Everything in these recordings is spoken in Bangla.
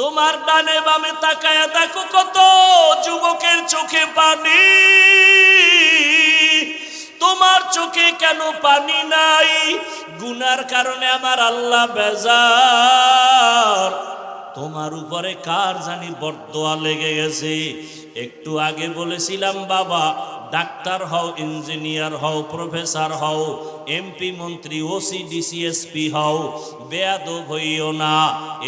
তোমার ডানে বামে তাকায়া দেখো কত যুবকের চোখে পানি। তোমার চোখে কেন পানি নাই? গুনার কারণে আমার আল্লাহ বেজার। তোমার উপরে কার জানি বরদোয়া লেগে গেছে। একটু আগে বলেছিলাম বাবা, ডাক্তার হও, ইঞ্জিনিয়ার হও, প্রফেসর হও, এমপি মন্ত্রী, ওসি ডিসি এসপি হও, বেয়াদব হইও না।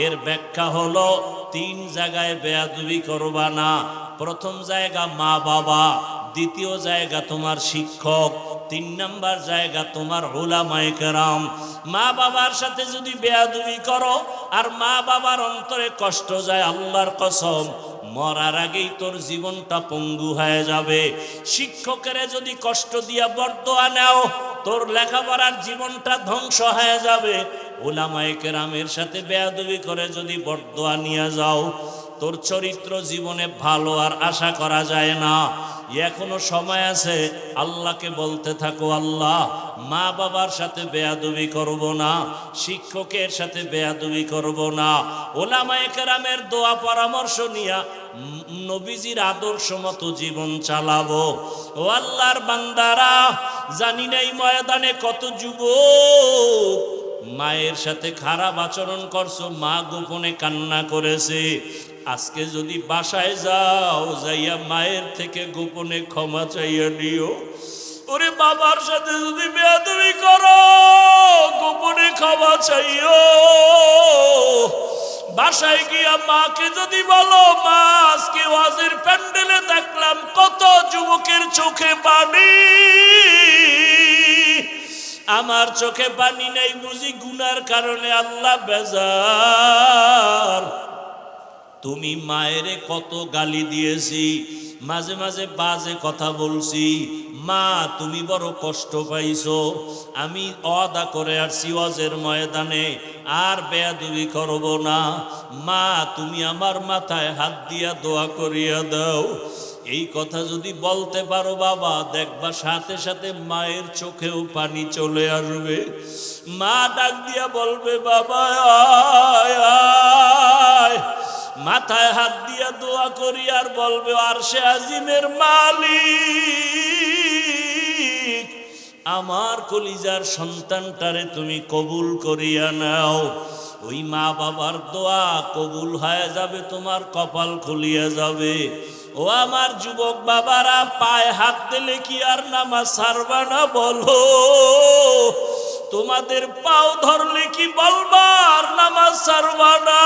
এর ব্যাখ্যা হলো 3 জায়গায় বেয়াদবি করবা না। প্রথম জায়গা মা বাবা, দ্বিতীয় জায়গা তোমার শিক্ষক, 3 নাম্বার জায়গা তোমার উলামায়ে কেরাম। মা বাবার সাথে যদি বেয়াদবি করো আর মা বাবার অন্তরে কষ্ট যায়, আল্লাহর কসম মরার আগেই তোর জীবনটা পঙ্গু হয়ে যাবে। শিক্ষকের যদি কষ্ট দিয়া বরদোয়া নাও, তোর লেখাপড়ার জীবনটা ধ্বংস হয়ে যাবে। উলামায়ে কেরামের সাথে বেয়াদবি করে যদি বরদোয়া নিয়ে যাও, তোর চরিত্র জীবনে ভালো আর আশা করা যায় না। এখনো সময় আছে, আল্লাহকে বলতে থাকো, আল্লাহ মা বাবার সাথে বেয়াদবি করব না, শিক্ষকের সাথে বেয়াদবি করব না। উলামায়ে কেরামের দোয়া পরামর্শ নিয়া নবীজির আদর্শ মতো জীবন চালাবো। ও আল্লাহর বান্দারা, জানি না এই ময়দানে কত যুবক মায়ের সাথে খারাপ আচরণ করছো, মা গোপনে কান্না করেছে। আজকে যদি বাসায় যাও, যাইয়া মায়ের থেকে গোপনে ক্ষমা চাইয়া নিও। ওরে বাবার সাথে যদি বেয়াদবি করো, গোপনে ক্ষমা চাইও। বাসায় গিয়া মাকে যদি বলো, মা আজকে ওয়াজের প্যান্ডেলে দেখলাম কত যুবকের চোখে পানি, আমার চোখে পানি নাই, বুঝি গুনার কারণে আল্লাহ বেজার। তুমি মায়েরে কত গালি দিয়েছি, মাঝে মাঝে বাজে কথা বলছি, মা তুমি বড় কষ্ট পাইছো। আমি ওয়াদা করে আসছি ওয়াজের ময়দানে আর বেয়াদবি করব না। মা তুমি আমার মাথায় হাত দিয়া দোয়া করিয়া দাও। এই কথা যদি বলতে পারো বাবা, দেখবা সাথে সাথে মায়ের চোখেও পানি চলে আসবে। মা ডাক দিয়া বলবে, বাবা আয় আয়। মাথায় হাত দিয়া দোয়া করি আর বলবে, আরশে আজিমের মালিক, আমার কলিজার সন্তানটারে তুমি কবুল করিয়া নাও। ওই মা বাবার দোয়া কবুল হয়ে যাবে, তোমার কপাল খুলিয়া যাবে। ও আমার যুবক বাবারা, পায়ে হাত দিলে কি আর নামাজ ছাড়বা না বলো? তোমাদের পাও ধরলে কি বলবা আর নামাজ ছাড়বা না?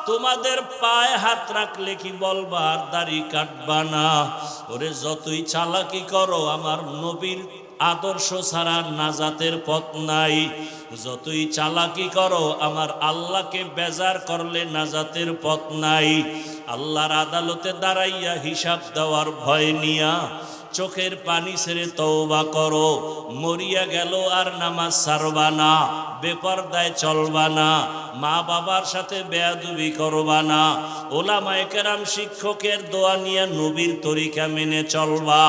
তোমাদের পায়ে হাত রাখলে কি বলবা আর দাড়ি কাটবা না? ওরে যতই চালাকি করো, আমার নবীর আদর্শ ছাড়া নাজাতের পথ নাই। যতই চালাকি করো, আমার আল্লাহকে বেজার করলে নাজাতের পথ নাই। আল্লাহর আদালতে দাঁড়াইয়া হিসাব দেওয়ার ভয় নিয়া চোখের পানি ছেড়ে তওবা করো। মরিয়া গেল আর নামাজ ছাড়বা না, বেপরদায় চলবা না, মা বাবার সাথে বেয়াদবি করবা না, ওলামায়ে কেরাম শিক্ষকের দোয়া নিয়ে নবীর তরিকা মেনে চলবা।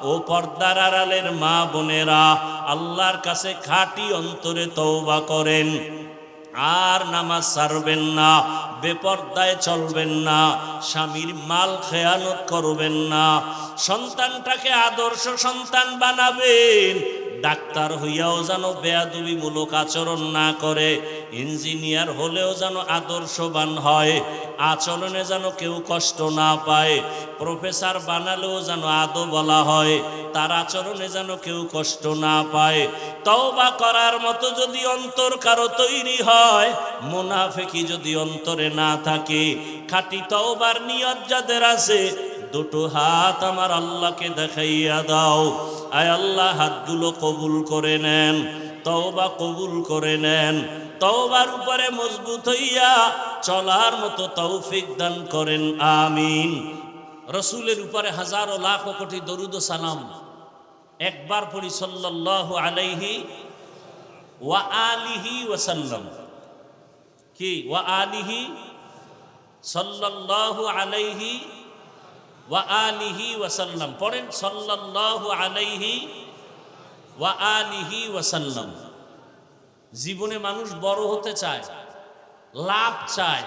ও পর্দার আড়ালের মা বোনেরা, আল্লাহর কাছে খাঁটি অন্তরে তওবা করেন আর নামাজ ছাড়বেন না, বেপরদায় চলবেন না, স্বামীর মাল খেয়ানত করবেন না, সন্তানটাকে আদর্শ সন্তান বানাবেন। ডাক্তার হইয়াও যেন বেয়াদবিমূলক আচরণ না করে, ইঞ্জিনিয়ার হলেও যেন আদর্শবান হয়, আচরণে যেন কেউ কষ্ট না পায়, প্রফেসর বানালেও যেন আদো বলা হয়, তার আচরণে যেন কেউ কষ্ট না পায়। তওবা করার মতো যদি অন্তর কারো তৈরি হয়, মুনাফিকি যদি অন্তরে না থাকে, খাঁটি তওবার নিয়ত যাদের আছে, দুটো হাত আমার আল্লাহকে দেখাইয়া দাও। আয় আল্লাহ, হাতগুলো কবুল করে নেন, তওবা কবুল করে নেন, তওবার উপরে মজবুত হইয়া চলার মতো তৌফিক দান করেন, আমিন। রসুলের উপরে হাজারো লাখ কোটি দরুদ ও সালাম একবার পড়ি, সাল্লাল্লাহু আলাইহি ওয়া আলিহি ওয়াসাল্লাম। কি ওয়া আলিহি? সাল্লাল্লাহু আলাইহি ওয়া আলিহি ওয়াসাল্লাম পড়েন, সাল্লাল্লাহু আলাইহি ওয়া আলিহি ওয়াসাল্লাম। জীবনে মানুষ বড় হতে চায়, লাভ চায়,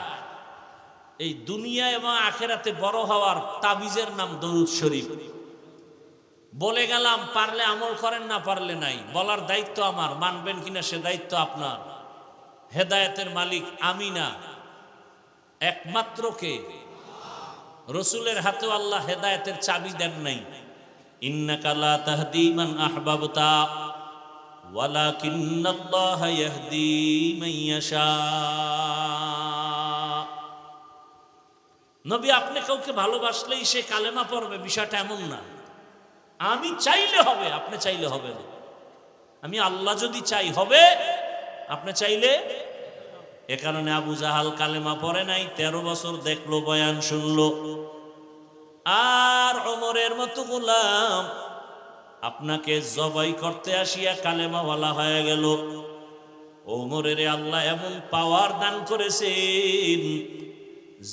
এই দুনিয়া এবং আখেরাতে বড় হওয়ার তাবিজের নাম দরুদ শরীফ। বলে গেলাম, পারলে আমল করেন, না পারলে নাই। বলার দায়িত্ব আমার, মানবেন কিনা সে দায়িত্ব আপনার। হেদায়েতের মালিক আমি না, একমাত্র কে? রসুলের হাতেও আল্লাহ হেদায়েতের চাবি দেন নাই। ইন্নাকা লা তাহদি মান আহবাবতা ওয়ালাকিন্নাল্লাহা ইয়াহদি মান ইয়াশা। নবী আপনি কাউকে ভালোবাসলেই সে কালেমা পড়বে, বিষয়টা এমন না। আমি চাইলে হবে, আপনি চাইলে হবে না। আমি আল্লাহ যদি চাই হবে, আপনি চাইলে। এ কারণে আবু জাহাল কালেমা পড়ে নাই, 13 বছর দেখলো, বয়ান শুনলো। আর ওমরের মতো গোলাম আপনাকে জবাই করতে আসিয়া কালেমাওয়ালা হয়ে গেল। ওমরের আল্লাহ এমন পাওয়ার দান করেছেন,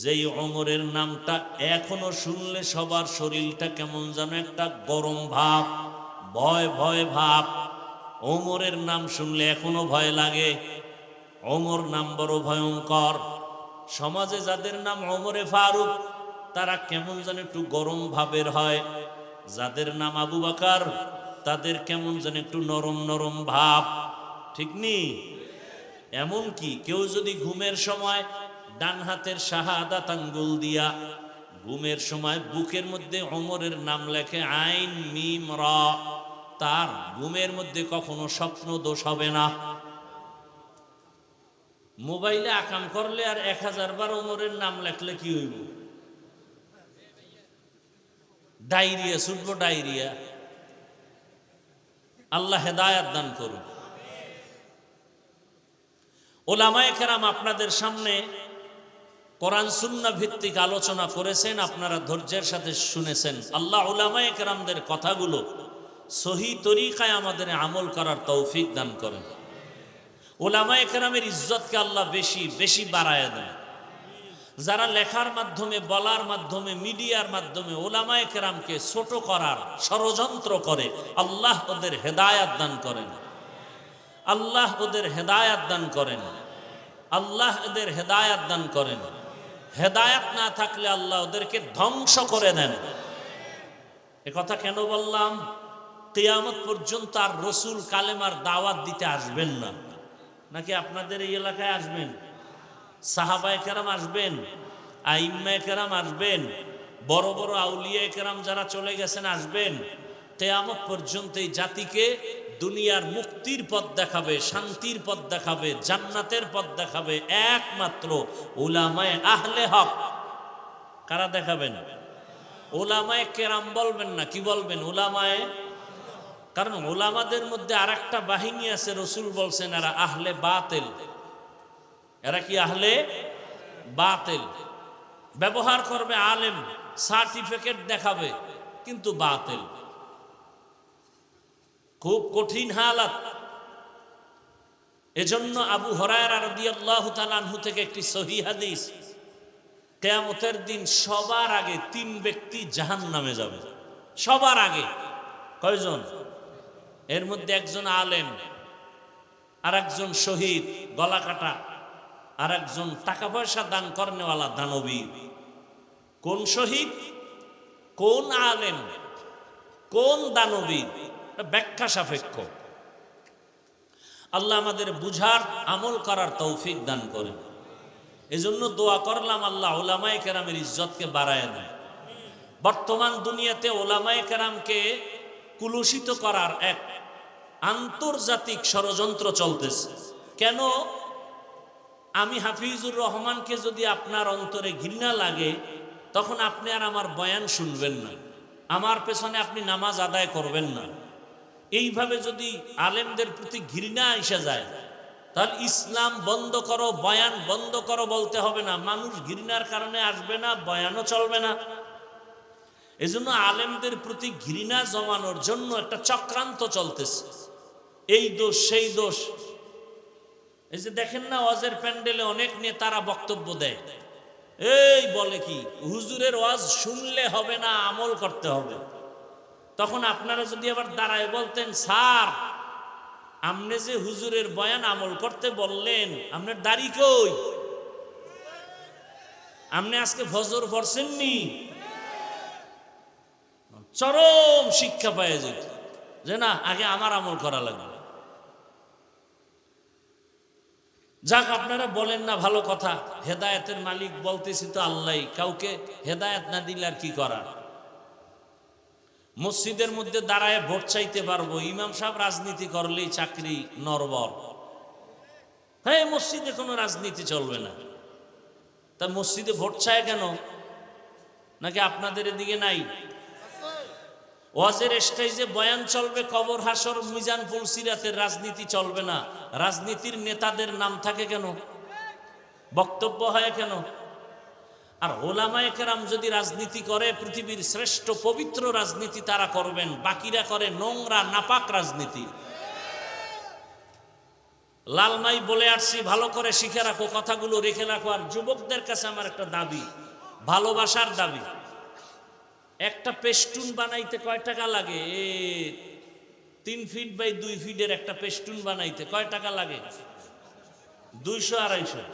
যেই ওমরের নামটা এখনো শুনলে সবার শরীরটা কেমন যেন একটা গরম ভাব, ভয় ভয় ভাব। ওমরের নাম শুনলে এখনো ভয় লাগে। ওমর নাম বড় ভয়ঙ্কর। সমাজে যাদের নাম ওমরে ফারুক, তারা কেমন যেন একটু গরম ভাবের হয়। যাদের নাম আবু বকর, তাদের কেমন যেন একটু নরম নরম ভাব, ঠিক নেই? এমন কি কেউ যদি ঘুমের সময় ডান হাতের শাহাদাত আঙ্গুল দিয়া ঘুমের সময় বুকের মধ্যে ওমরের নাম লেখে, আইন মিম রা, তার ঘুমের মধ্যে কখনো স্বপ্ন দোষ হবে না। মোবাইলে আকাম করলে আর 1000 বার ওমরের নাম লেখলে কি হইব? Diarrhoea ছুটবো, diarrhoea. আল্লাহ হেদায়াত দান করুন। ওলামায়ে কেরাম আপনাদের সামনে কোরআন সুন্নাহ ভিত্তিক আলোচনা করেছেন, আপনারা ধৈর্যের সাথে শুনেছেন। আল্লাহ ওলামায়ে কেরামদের কথাগুলো সহি তরিকায় আমাদের আমল করার তৌফিক দান করেন। ওলামায়ে কেরামের ইজ্জতকে আল্লাহ বেশি বেশি বাড়ায় দেন। যারা লেখার মাধ্যমে, বলার মাধ্যমে, মিডিয়ার মাধ্যমে ওলামায়ে কেরামকে ছোট করার ষড়যন্ত্র করে, আল্লাহ ওদের হেদায়াত দান করেন। আল্লাহ ওদের হেদায়াত দান করেন। আল্লাহ ওদের হেদায়াত দান করেন। হেদায়াত না থাকলে আল্লাহ ওদেরকে ধ্বংস করে দেন। এ কথা কেন বললাম? কিয়ামত পর্যন্ত আর রসুল কালেমার দাওয়াত দিতে আসবেন না। নাকি আপনাদের এই এলাকায় আসবেন? সাহাবায়ে কেরাম আসবেন, আইম্মায়ে কেরাম আসবেন, বড় বড় আউলিয়ায়ে কেরাম যারা চলে গেছেন আসবেন। কিয়ামত পর্যন্ত এই জাতিকে দুনিয়ার মুক্তির পথ দেখাবে, শান্তির পথ দেখাবে, জান্নাতের পথ দেখাবে একমাত্র উলামায়ে আহলে হক। কারা দেখাবেন? উলামায়ে কেরাম বলবেন না, কি বলবেন? উলামায়ে। কারণ উলামাদের মধ্যে আরেকটা বাহিনী আছে, রসুল বলছেন এরা আহলে বাতিল। এরা কি? আহলে বাতিল। ব্যবহার করবে আলেম, সার্টিফিকেট দেখাবে, কিন্তু বাতিল। খুব কঠিন হালাত। এজন্য আবু হুরায়রা রাদিয়াল্লাহু তাআলা আনহু থেকে একটি সহিহ হাদিস, কিয়ামতের দিন সবার আগে 3 ব্যক্তি জাহান্নামে যাবে। সবার আগে কয়জন? এর মধ্যে একজন আলেম, আর একজন শহীদ গলা কাটা, আর একজন টাকা পয়সা দান করনেওয়ালা দানবী। কোন শহীদ, কোন আলেম, কোন দানবী? ব্যাখ্যা সাপেক্ষ। আল্লাহ আমাদের বুঝার, আমল করার তৌফিক দান করেন। এজন্য দোয়া করলাম আল্লাহ উলামায়ে কেরামের ইজ্জতকে বাড়ায় দেয়। বর্তমান দুনিয়াতে উলামায়ে কেরামকে কুলুষিত করার এক আন্তর্জাতিক ষড়যন্ত্র চলতেছে। কেন? আমি হাফিজুর রহমানকে যদি আপনার অন্তরে ঘৃণা লাগে, তখন আপনি আর আমার বয়ান শুনবেন না, আমার পেছনে আপনি নামাজ আদায় করবেন না। এইভাবে যদি আলেমদের প্রতি ঘৃণা এসে যায়, তাহলে ইসলাম বন্ধ করো, বয়ান বন্ধ করো বলতে হবে না। মানুষ ঘৃণার কারণে আসবে না, বয়ানও চলবে না। এজন্য আলেমদের প্রতি ঘৃণা জমানোর জন্য একটা চক্রান্ত চলতেছে। এই দোষ, সেই দোষ। এই যে দেখেন না, ওয়াজের প্যান্ডেলে অনেক নেতারা বক্তব্য দেয়, এই বলে কি হুজুরের ওয়াজ শুনলে হবে না, আমল করতে হবে। তখন আপনারা যদি আবার দাঁড়ায় বলতেন, স্যার আপনি যে হুজুরের বয়ান আমল করতে বললেন, আপনার দাড়ি কই? আপনি আজকে ফজর পড়ছেননি, চরম শিক্ষা পাওয়া যেত যে না আগে আমার আমল করা লাগবে। যাক, আপনারা বলেন না, ভালো কথা, হেদায়েতের মালিক বলতেছি তো আল্লাহ, কাউকে হেদায়েত না দিলে আর কি করার। মসজিদের মধ্যে দাঁড়ায় ভোট চাইতে পারবো, ইমাম সাহেব রাজনীতি করলেই চাকরি নরবর। হ্যাঁ, মসজিদে কোনো রাজনীতি চলবে না, তা মসজিদে ভোট চায় কেন? নাকি আপনাদের এদিকে নাই? ওয়াজের স্টেজে বয়ান চলবে, কবর হাসর মিজান ফুলসিরাতের, রাজনীতি চলবে না। রাজনীতির নেতাদের নাম থাকে কেন? বক্তব্য হয় কেন? আর ওলামায়ে কেরাম যদি রাজনীতি করে, পৃথিবীর শ্রেষ্ঠ পবিত্র রাজনীতি তারা করবেন, বাকিরা করে নোংরা নাপাক রাজনীতি। লালমাই বলে আসছি, ভালো করে শিখে রাখো, কথাগুলো রেখে রাখো। আর যুবকদের কাছে আমার একটা দাবি, ভালোবাসার দাবি। একটা পেস্টুন বানাইতে কয় টাকা লাগে? 3 ফিট বাই 2 ফিটের একটা পেস্টুন বানাইতে কয় টাকা লাগে? 200-250।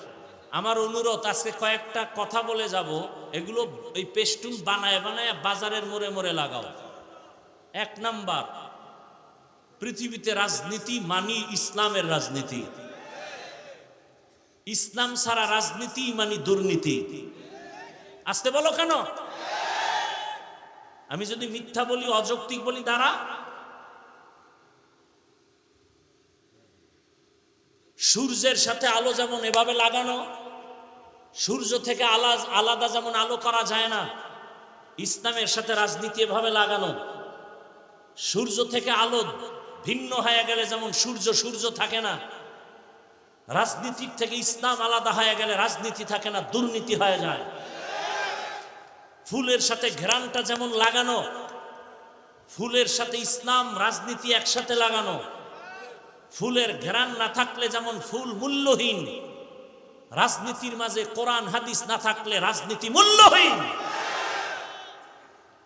আমার অনুরোধ, আজকে কয়েকটা কথা বলে যাব, এগুলো এই পেস্টুন বানায় বানায় বাজারের মোড়ে মোড়ে লাগাও। 1 নাম্বার, পৃথিবীতে রাজনীতি মানি ইসলামের রাজনীতি। ইসলাম ছাড়া রাজনীতি মানি দুর্নীতি। আসতে বলো কেন? আমি যদি মিথ্যা বলি, অযৌক্তিক বলি, দ্বারা সূর্যের সাথে আলো যেমন এভাবে লাগানো, সূর্য থেকে আলাদা যেমন আলো করা যায় না, ইসলামের সাথে রাজনীতি এভাবে লাগানো। সূর্য থেকে আলো ভিন্ন হয়ে গেলে যেমন সূর্য থাকে না, রাজনীতির থেকে ইসলাম আলাদা হয়ে গেলে রাজনীতি থাকে না, দুর্নীতি হয়ে যায়। ফুলের সাথে ঘ্রাণটা যেমন লাগানো, ফুলের সাথে ইসলাম রাজনীতি একসাথে লাগানো। ফুলের ঘ্রাণ না থাকলে যেমন ফুল মূল্যহীন, রাজনীতির মাঝে কোরআন হাদিস না থাকলে রাজনীতি মূল্যহীন।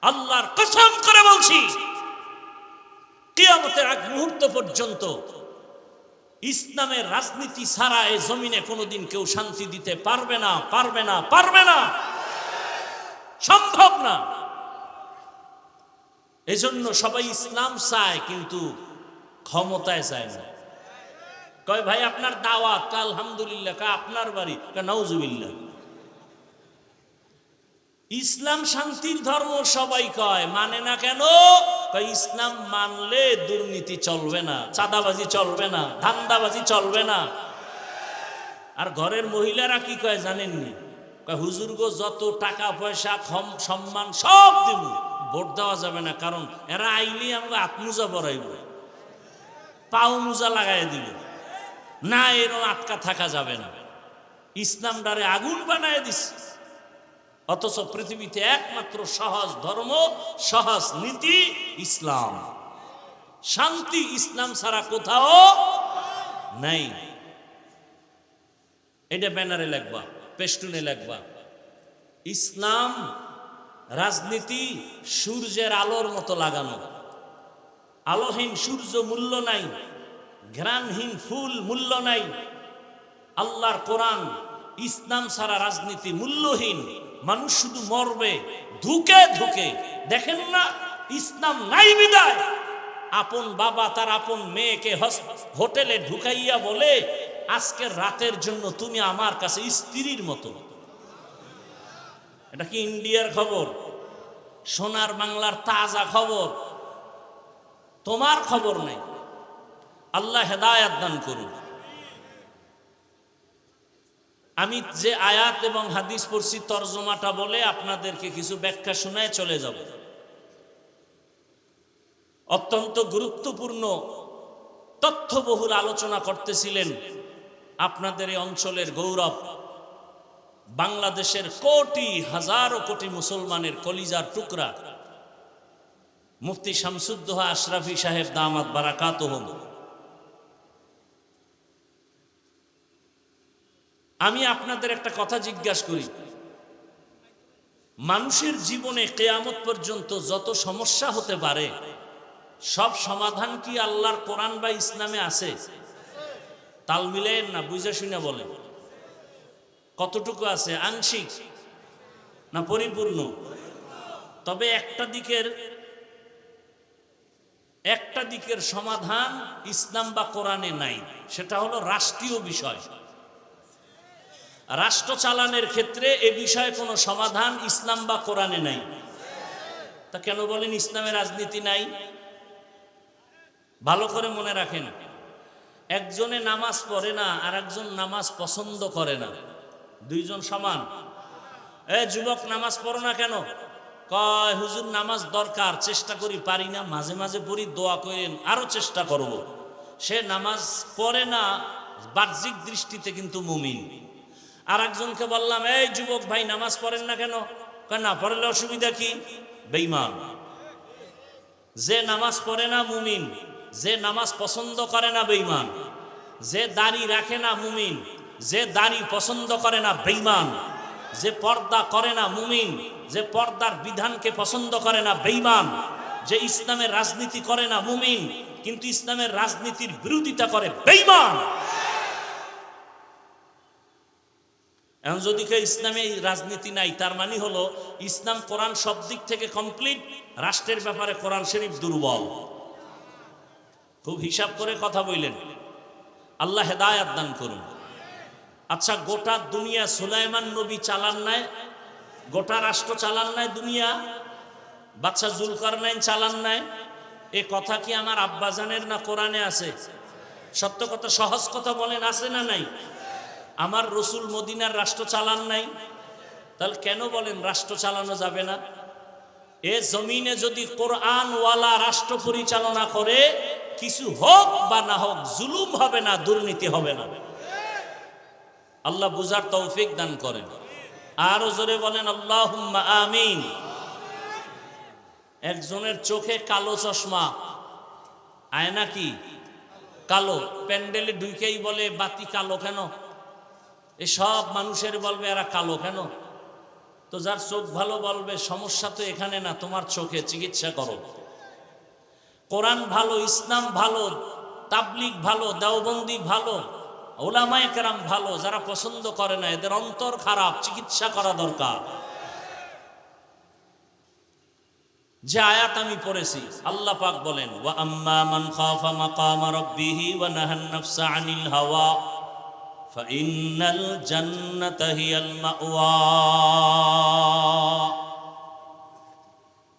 আল্লাহর কসম করে বলছি, কিয়ামতের আগ মুহূর্ত পর্যন্ত ইসলামের রাজনীতি ছাড়া এই জমিনে কোনোদিন কেউ শান্তি দিতে পারবে না, পারবে না, পারবে না, সম্ভব না। এজন্য সবাই ইসলাম চায়, কিন্তু ক্ষমতায় চায় না। কয় ভাই আপনার দাওয়াত, আলহামদুলিল্লাহ। কয় আপনার বাড়ি, নাউজুবিল্লাহ। ইসলাম শান্তির ধর্ম সবাই কয়, মানে না কেন? কয় ইসলাম মানলে দুর্নীতি চলবে না, চাঁদাবাজি চলবে না, ধান্দাবাজি চলবে না। আর ঘরের মহিলারা কি কয় জানেননি? কয় হুজুর গো, যত টাকা পয়সা সম্মান সব দিব, ভোট দেওয়া যাবে না, কারণ এরা আইলে আমাকে আত্মুজা বড়াইব, পাও মুজা লাগাই দিব না, এরকম আটকা থাকা যাবে না। ইসলাম ডারে আগুন বানায় দিস। অথচ পৃথিবীতে একমাত্র সহজ ধর্ম, সহজ নীতি ইসলাম। শান্তি ইসলাম ছাড়া কোথাও নাই। এটা ব্যানারে লিখবা, পেস্টুনে লিখবা। ইসলাম রাজনীতি সূর্যের আলোর মতো লাগানো। আলোহীন সূর্য মূল্য নাই, ঘ্রাণহীন ফুল মূল্য নাই। আল্লাহর কোরআন, ইসলাম ছাড়া রাজনীতি মূল্যহীন। মানুষ শুধু মরবে ধুকে ধুকে। দেখেন না, ইসলাম নাই বিদায় আপন বাবা তার আপন মেয়েকে হোটেলে ঢুকাইয়া বলে, আজকের রাতের জন্য তুমি আমার কাছে স্ত্রীর মতো। এটা কি ইন্ডিয়ার খবর? সোনার বাংলার তাজা খবর। তোমার খবর নেই। আল্লাহ হেদায়েত দান করুন। আমি যে আয়াত এবং হাদিস পড়ছি, তরজমাটা বলে আপনাদেরকে কিছু ব্যাখ্যা শোনায় চলে যাব। অত্যন্ত গুরুত্বপূর্ণ তথ্যবহুল আলোচনা করতেছিলেন আপনাদের এই অঞ্চলের গৌরব, বাংলাদেশের কোটি হাজারো কোটি মুসলমানের কলিজার টুকরা মুফতি শামসুদ্দোহা আশরাফি সাহেব দামাত বারাকাতুহুম। আমি আপনাদের একটা কথা জিজ্ঞাসা করি, মানুষের জীবনে কিয়ামত পর্যন্ত যত সমস্যা হতে পারে, সব সমাধান কি আল্লাহর কোরআন বা ইসলামে আছে? তাল মিলেন না, বুঝে শুনে বলেন। কতটুকু আছে? আংশিক। না পরিপূর্ণ? তবে একটা দিকের সমাধান ইসলাম বা কোরআনে নাই, সেটা হলো রাষ্ট্রীয় বিষয়। রাষ্ট্র চালানোর ক্ষেত্রে এ বিষয়ে কোনো সমাধান ইসলাম বা কোরআনে নাই। তা কেন বলেন ইসলামে রাজনীতি নাই? ভালো করে মনে রাখেন, একজনে নামাজ পড়ে না আর একজন নামাজ পছন্দ করে না, দুইজন সমান? যুবক নামাজ পড়ো না কেন? কয় হুজুর নামাজ দরকার, চেষ্টা করি, পারি না, মাঝে মাঝে পড়ি, দোয়া করেন, আরো চেষ্টা করব। সে নামাজ পড়ে না, বাহ্যিক দৃষ্টিতে কিন্তু মুমিন। আর একজনকে বললাম, এই যুবক ভাই নামাজ পড়েন না কেন? কয় না পড়লে অসুবিধা কি? বেঈমান। যে নামাজ পড়ে না মুমিন, যে নামাজ পছন্দ করে না বেঈমান, যে দাড়ি রাখে না মুমিন, যে দাড়ি পছন্দ করে না বেঈমান, যে পর্দা করে না মুমিন, যে পর্দার বিধানকে পছন্দ করে না বেঈমান, যে ইসলামের রাজনীতি করে না মুমিন কিন্তু ইসলামের রাজনীতির বিরোধিতা করে বেঈমান। এখন যদি কেউ ইসলামে রাজনীতি নাই, তার মানে হলো ইসলাম কোরআন সব দিক থেকে কমপ্লিট, রাষ্ট্রের ব্যাপারে কোরআন শরীফ দুর্বল। খুব হিসাব করে কথা বললেন, আল্লাহ হেদায়াত দান করুন। আচ্ছা, গোটা দুনিয়া সুলাইমান নবী চালান নাই? গোটা রাষ্ট্র চালান নাই দুনিয়া? বাদশা জুলকারনাইন চালান নাই? এ কথা কি আমার আব্বাজানের না কোরআনে আছে? সত্য কথা, সহজ কথা বলেন, আছে না নাই? আমার রসুল মদিনার রাষ্ট্র চালান নাই? তাহলে কেন বলেন রাষ্ট্র চালানো যাবে না? এ জমিনে যদি কোরআনওয়ালা রাষ্ট্র পরিচালনা করে, কিছু হোক বা না হোক, জুলুম হবে না, দুর্নীতি হবে না। আল্লাহ বুঝার তৌফিক দান করেন। আরো জোরে বলেন আল্লাহুম্মা আমিন। একজনের চোখে কালো চশমা, আয়না কি কালো, প্যান্ডেলে ঢুকেই বলে বাতি কালো কেন? এসব মানুষের বলবে এরা কালো কেন? তো যার চোখ ভালো বলবে সমস্যা তো এখানে না, তোমার চোখে, চিকিৎসা করো। কোরআন ভালো, ইসলাম ভালো, তাবলিগ ভালো, দেওবন্দি ভালো, ওলামায়ে কেরাম ভালো, যারা পছন্দ করে না এদের অন্তর খারাপ, চিকিৎসা করা দরকার। যে আয়াত আমি পড়েছি, আল্লাহ পাক বলেন, ওয়া আম্মা মান খাফা মাকামা রাব্বিহি ওয়া নাহান নাফসা আনিল হাওয়া ফাইন্নাল জান্নাতা হিয়াল মাওয়া।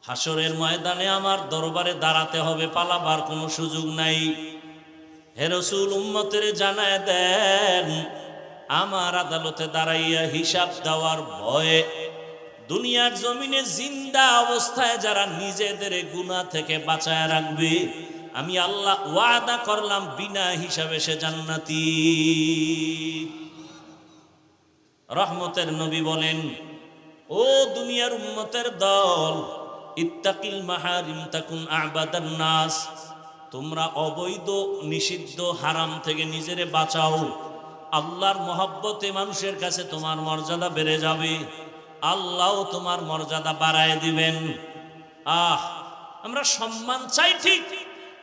হাসরের ময়দানে আমার দরবারে দাঁড়াতে হবে, পালাবার কোনো সুযোগ নাই। হে রাসূল, উম্মতের জানায় দেন, আমার আদালতে দাঁড়াইয়া হিসাব দেওয়ার ভয়ে দুনিয়ার জমিনে জিন্দা অবস্থায় যারা নিজেদের গুনাহ থেকে বাঁচায় রাখবে, আমি আল্লাহ ওয়াদা করলাম বিনা হিসাবে সে জান্নাতি। রহমতের নবী বলেন, ও দুনিয়ার উম্মতের দল, ইত্তাকিল মাহারিম তাকুন আবাদান নাস, তোমরা অবৈধ নিষিদ্ধ হারাম থেকে নিজেরে বাঁচাও। আল্লাহর মহব্বতে মানুষের কাছে তোমার মর্যাদা বেড়ে যাবে, আল্লাহ তোমার মর্যাদা বাড়ায় দিবেন। আমরা সম্মান চাই ঠিক,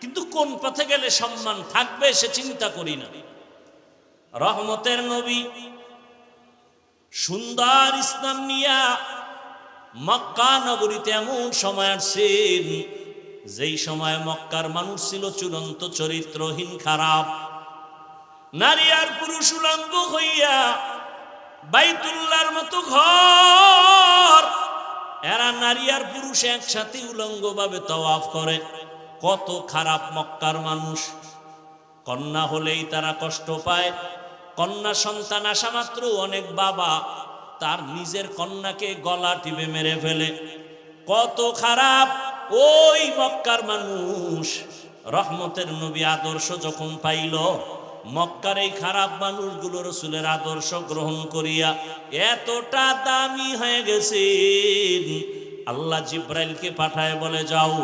কিন্তু কোন পথে গেলে সম্মান থাকবে সে চিন্তা করি না। রহমতের নবী সুন্দর ইসলাম নিয়া মক্কা নগরীতে এমন সময় আসছেন যেই সময় মক্কার মানুষ ছিল চূড়ান্ত চরিত্রহীন, খারাপ। নারী আর পুরুষ উলঙ্গ হইয়া বাইতুল্লাহর মতো ঘর, এরা নারী আর পুরুষ একসাথে উলঙ্গ ভাবে তাওয়াফ করে। কত খারাপ মক্কার মানুষ। কন্যা হলেই তারা কষ্ট পায়, কন্যা সন্তান আসা মাত্র অনেক বাবা তার নিজের কন্যাকে গলা টিপে মেরে ফেলে। কত খারাপ ওই মক্কার মানুষ। রহমতের নবী আদর্শ যখন পাইল, মক্কার এই খারাপ মানুষগুলো রাসূলের আদর্শ গ্রহণ করিয়া এতটা দামি হয়ে গেছে, আল্লাহ জিব্রাইলকে পাঠায় বলে, যাও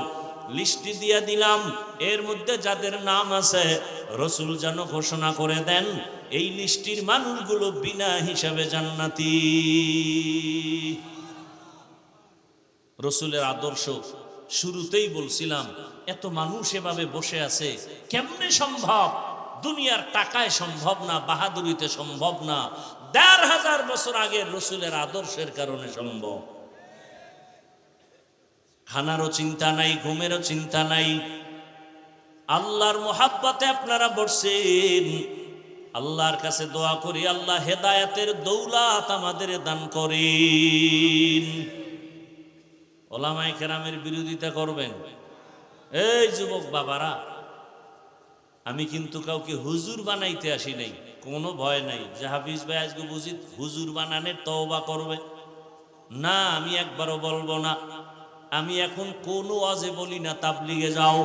লিস্টি দিয়া দিলাম, এর মধ্যে যাদের নাম আছে রাসূল যেন ঘোষণা করে দেন এই লিস্টির মানুষগুলো বিনা হিসাবে জান্নাতি। রাসূলের আদর্শ শুরুতেই বলছিলাম, এত মানুষ এভাবে বসে আছে কেমনে সম্ভব? দুনিয়ার টাকায় সম্ভব না, বাহাদুরিতে সম্ভব না, ১,৫০০ বছর আগের রসুলের আদর্শের কারণে সম্ভব। খানারও চিন্তা নাই, ঘুমেরও চিন্তা নাই, আল্লাহর মোহাব্বতে আপনারা বসছেন। আল্লাহর কাছে দোয়া করি, আল্লাহ হেদায়েতের দৌলত আমাদের দান করেন। ওলামায়ে কেরামের বিরোধিতা করবেন। এই যুবক বাবারা, আমি কিন্তু কাউকে হুজুর বানাইতে আসি নাই, কোনো ভয় নাই যে হাফিজ ভাই আজকে বুঝি হুজুর বানানোর তওবা করবে না, আমি একবারও বলবো না। আমি এখন কোনো ওয়াজে বলি না তাবলিগে যাও,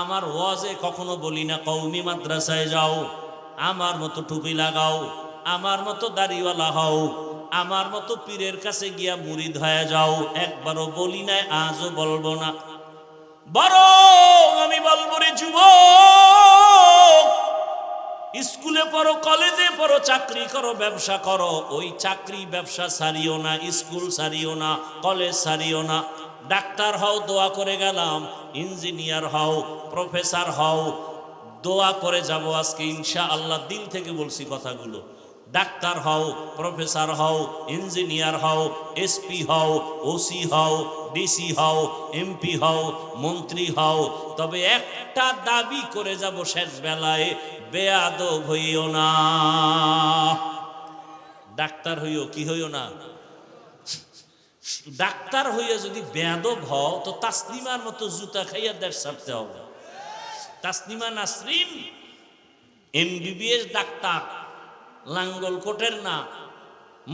আমার ওয়াজে কখনো বলি না কওমি মাদ্রাসায় যাও, আমার মতো টুপি লাগাও, আমার মতো দাড়িওয়ালা হও, আমার মতো পীরের কাছে গিয়া মুরিদ হয়ে যাও, একবারও বলি না, আজও বলবো না। বরং আমি বলবো, রে যুবক, স্কুলে পড়ো, কলেজে পড়ো, চাকরি করো, ব্যবসা করো, ওই চাকরি ব্যবসা ছাড়িও না, স্কুল ছাড়িও না, কলেজ ছাড়িও না। ডাক্তার হও, দোয়া করে গেলাম, ইঞ্জিনিয়ার হও, প্রফেসর হও, দোয়া করে যাব আজকে ইনশাআল্লাহ, দিল থেকে বলছি কথাগুলো। ডাক্তার হও, প্রফেসর হও, ইঞ্জিনিয়ার হও, এসপি হও, ওসি হও, ডিসি হও, এমপি হও, মন্ত্রী হও, তবে একটা দাবি করে যাব শেষ বেলায়, বেয়াদব হইও না। ডাক্তার হইও, কি হইও না? ডাক্তার হইয়া যদি বেয়াদব হও, তো তাসলিমার মতো জুতা খাইয়া দেশ ছাড়তে হবে। তাসলিমা নাসরিন এমবিবিএস ডাক্তার, লাঙ্গল কোটের না,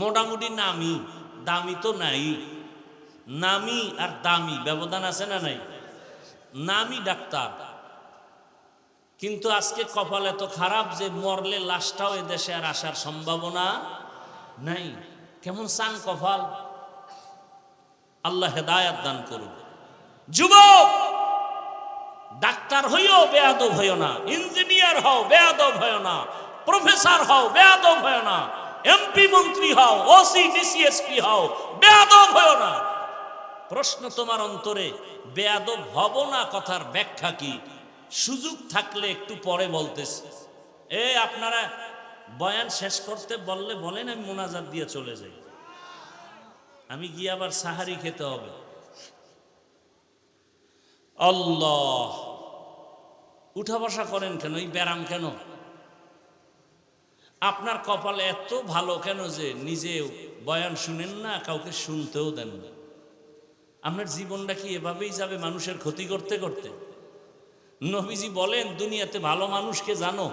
মোটামুটি নামি, দামি তো নাই। নামি আর দামি ব্যবধান আছে না নাই? নামি ডাক্তার, কিন্তু আজকে কপাল এত খারাপ যে মরলে লাশটাও এ দেশে আর আসার সম্ভাবনা নাই। কেমন চান কপাল! আল্লাহ হেদায়াত দান করুন। যুবক, ডাক্তার হইও, বেয়াদব হইও না। ইঞ্জিনিয়ার হও, বেয়াদব হইও না। প্রফেসর হও, বেয়াদব হইও না। এমপি মন্ত্রী হও, ওসি ডিসি এসপি হও, বেয়াদব হইও না। প্রশ্ন তোমার অন্তরে, বেয়াদব হব না কথার ব্যাখ্যা কি? সুযোগ থাকলে একটু পরে বলতেছি। আপনারা বয়ান শেষ করতে বললে বলেন, আমি মোনাজাত দিয়ে চলে যাই। আমি গিয়ে আবার সাহারি খেতে হবে। আল্লাহ, উঠা বসা করেন কেন? এই ব্যারাম কেন? আপনার কপাল এত ভালো কেন যে নিজে বয়ান শুনেন না, কাউকে শুনতেও দেন না? আপনার জীবনটা কি এভাবেই যাবে মানুষের ক্ষতি করতে করতে? নবীজি বলেন, দুনিয়াতে ভালো মানুষকে জানো?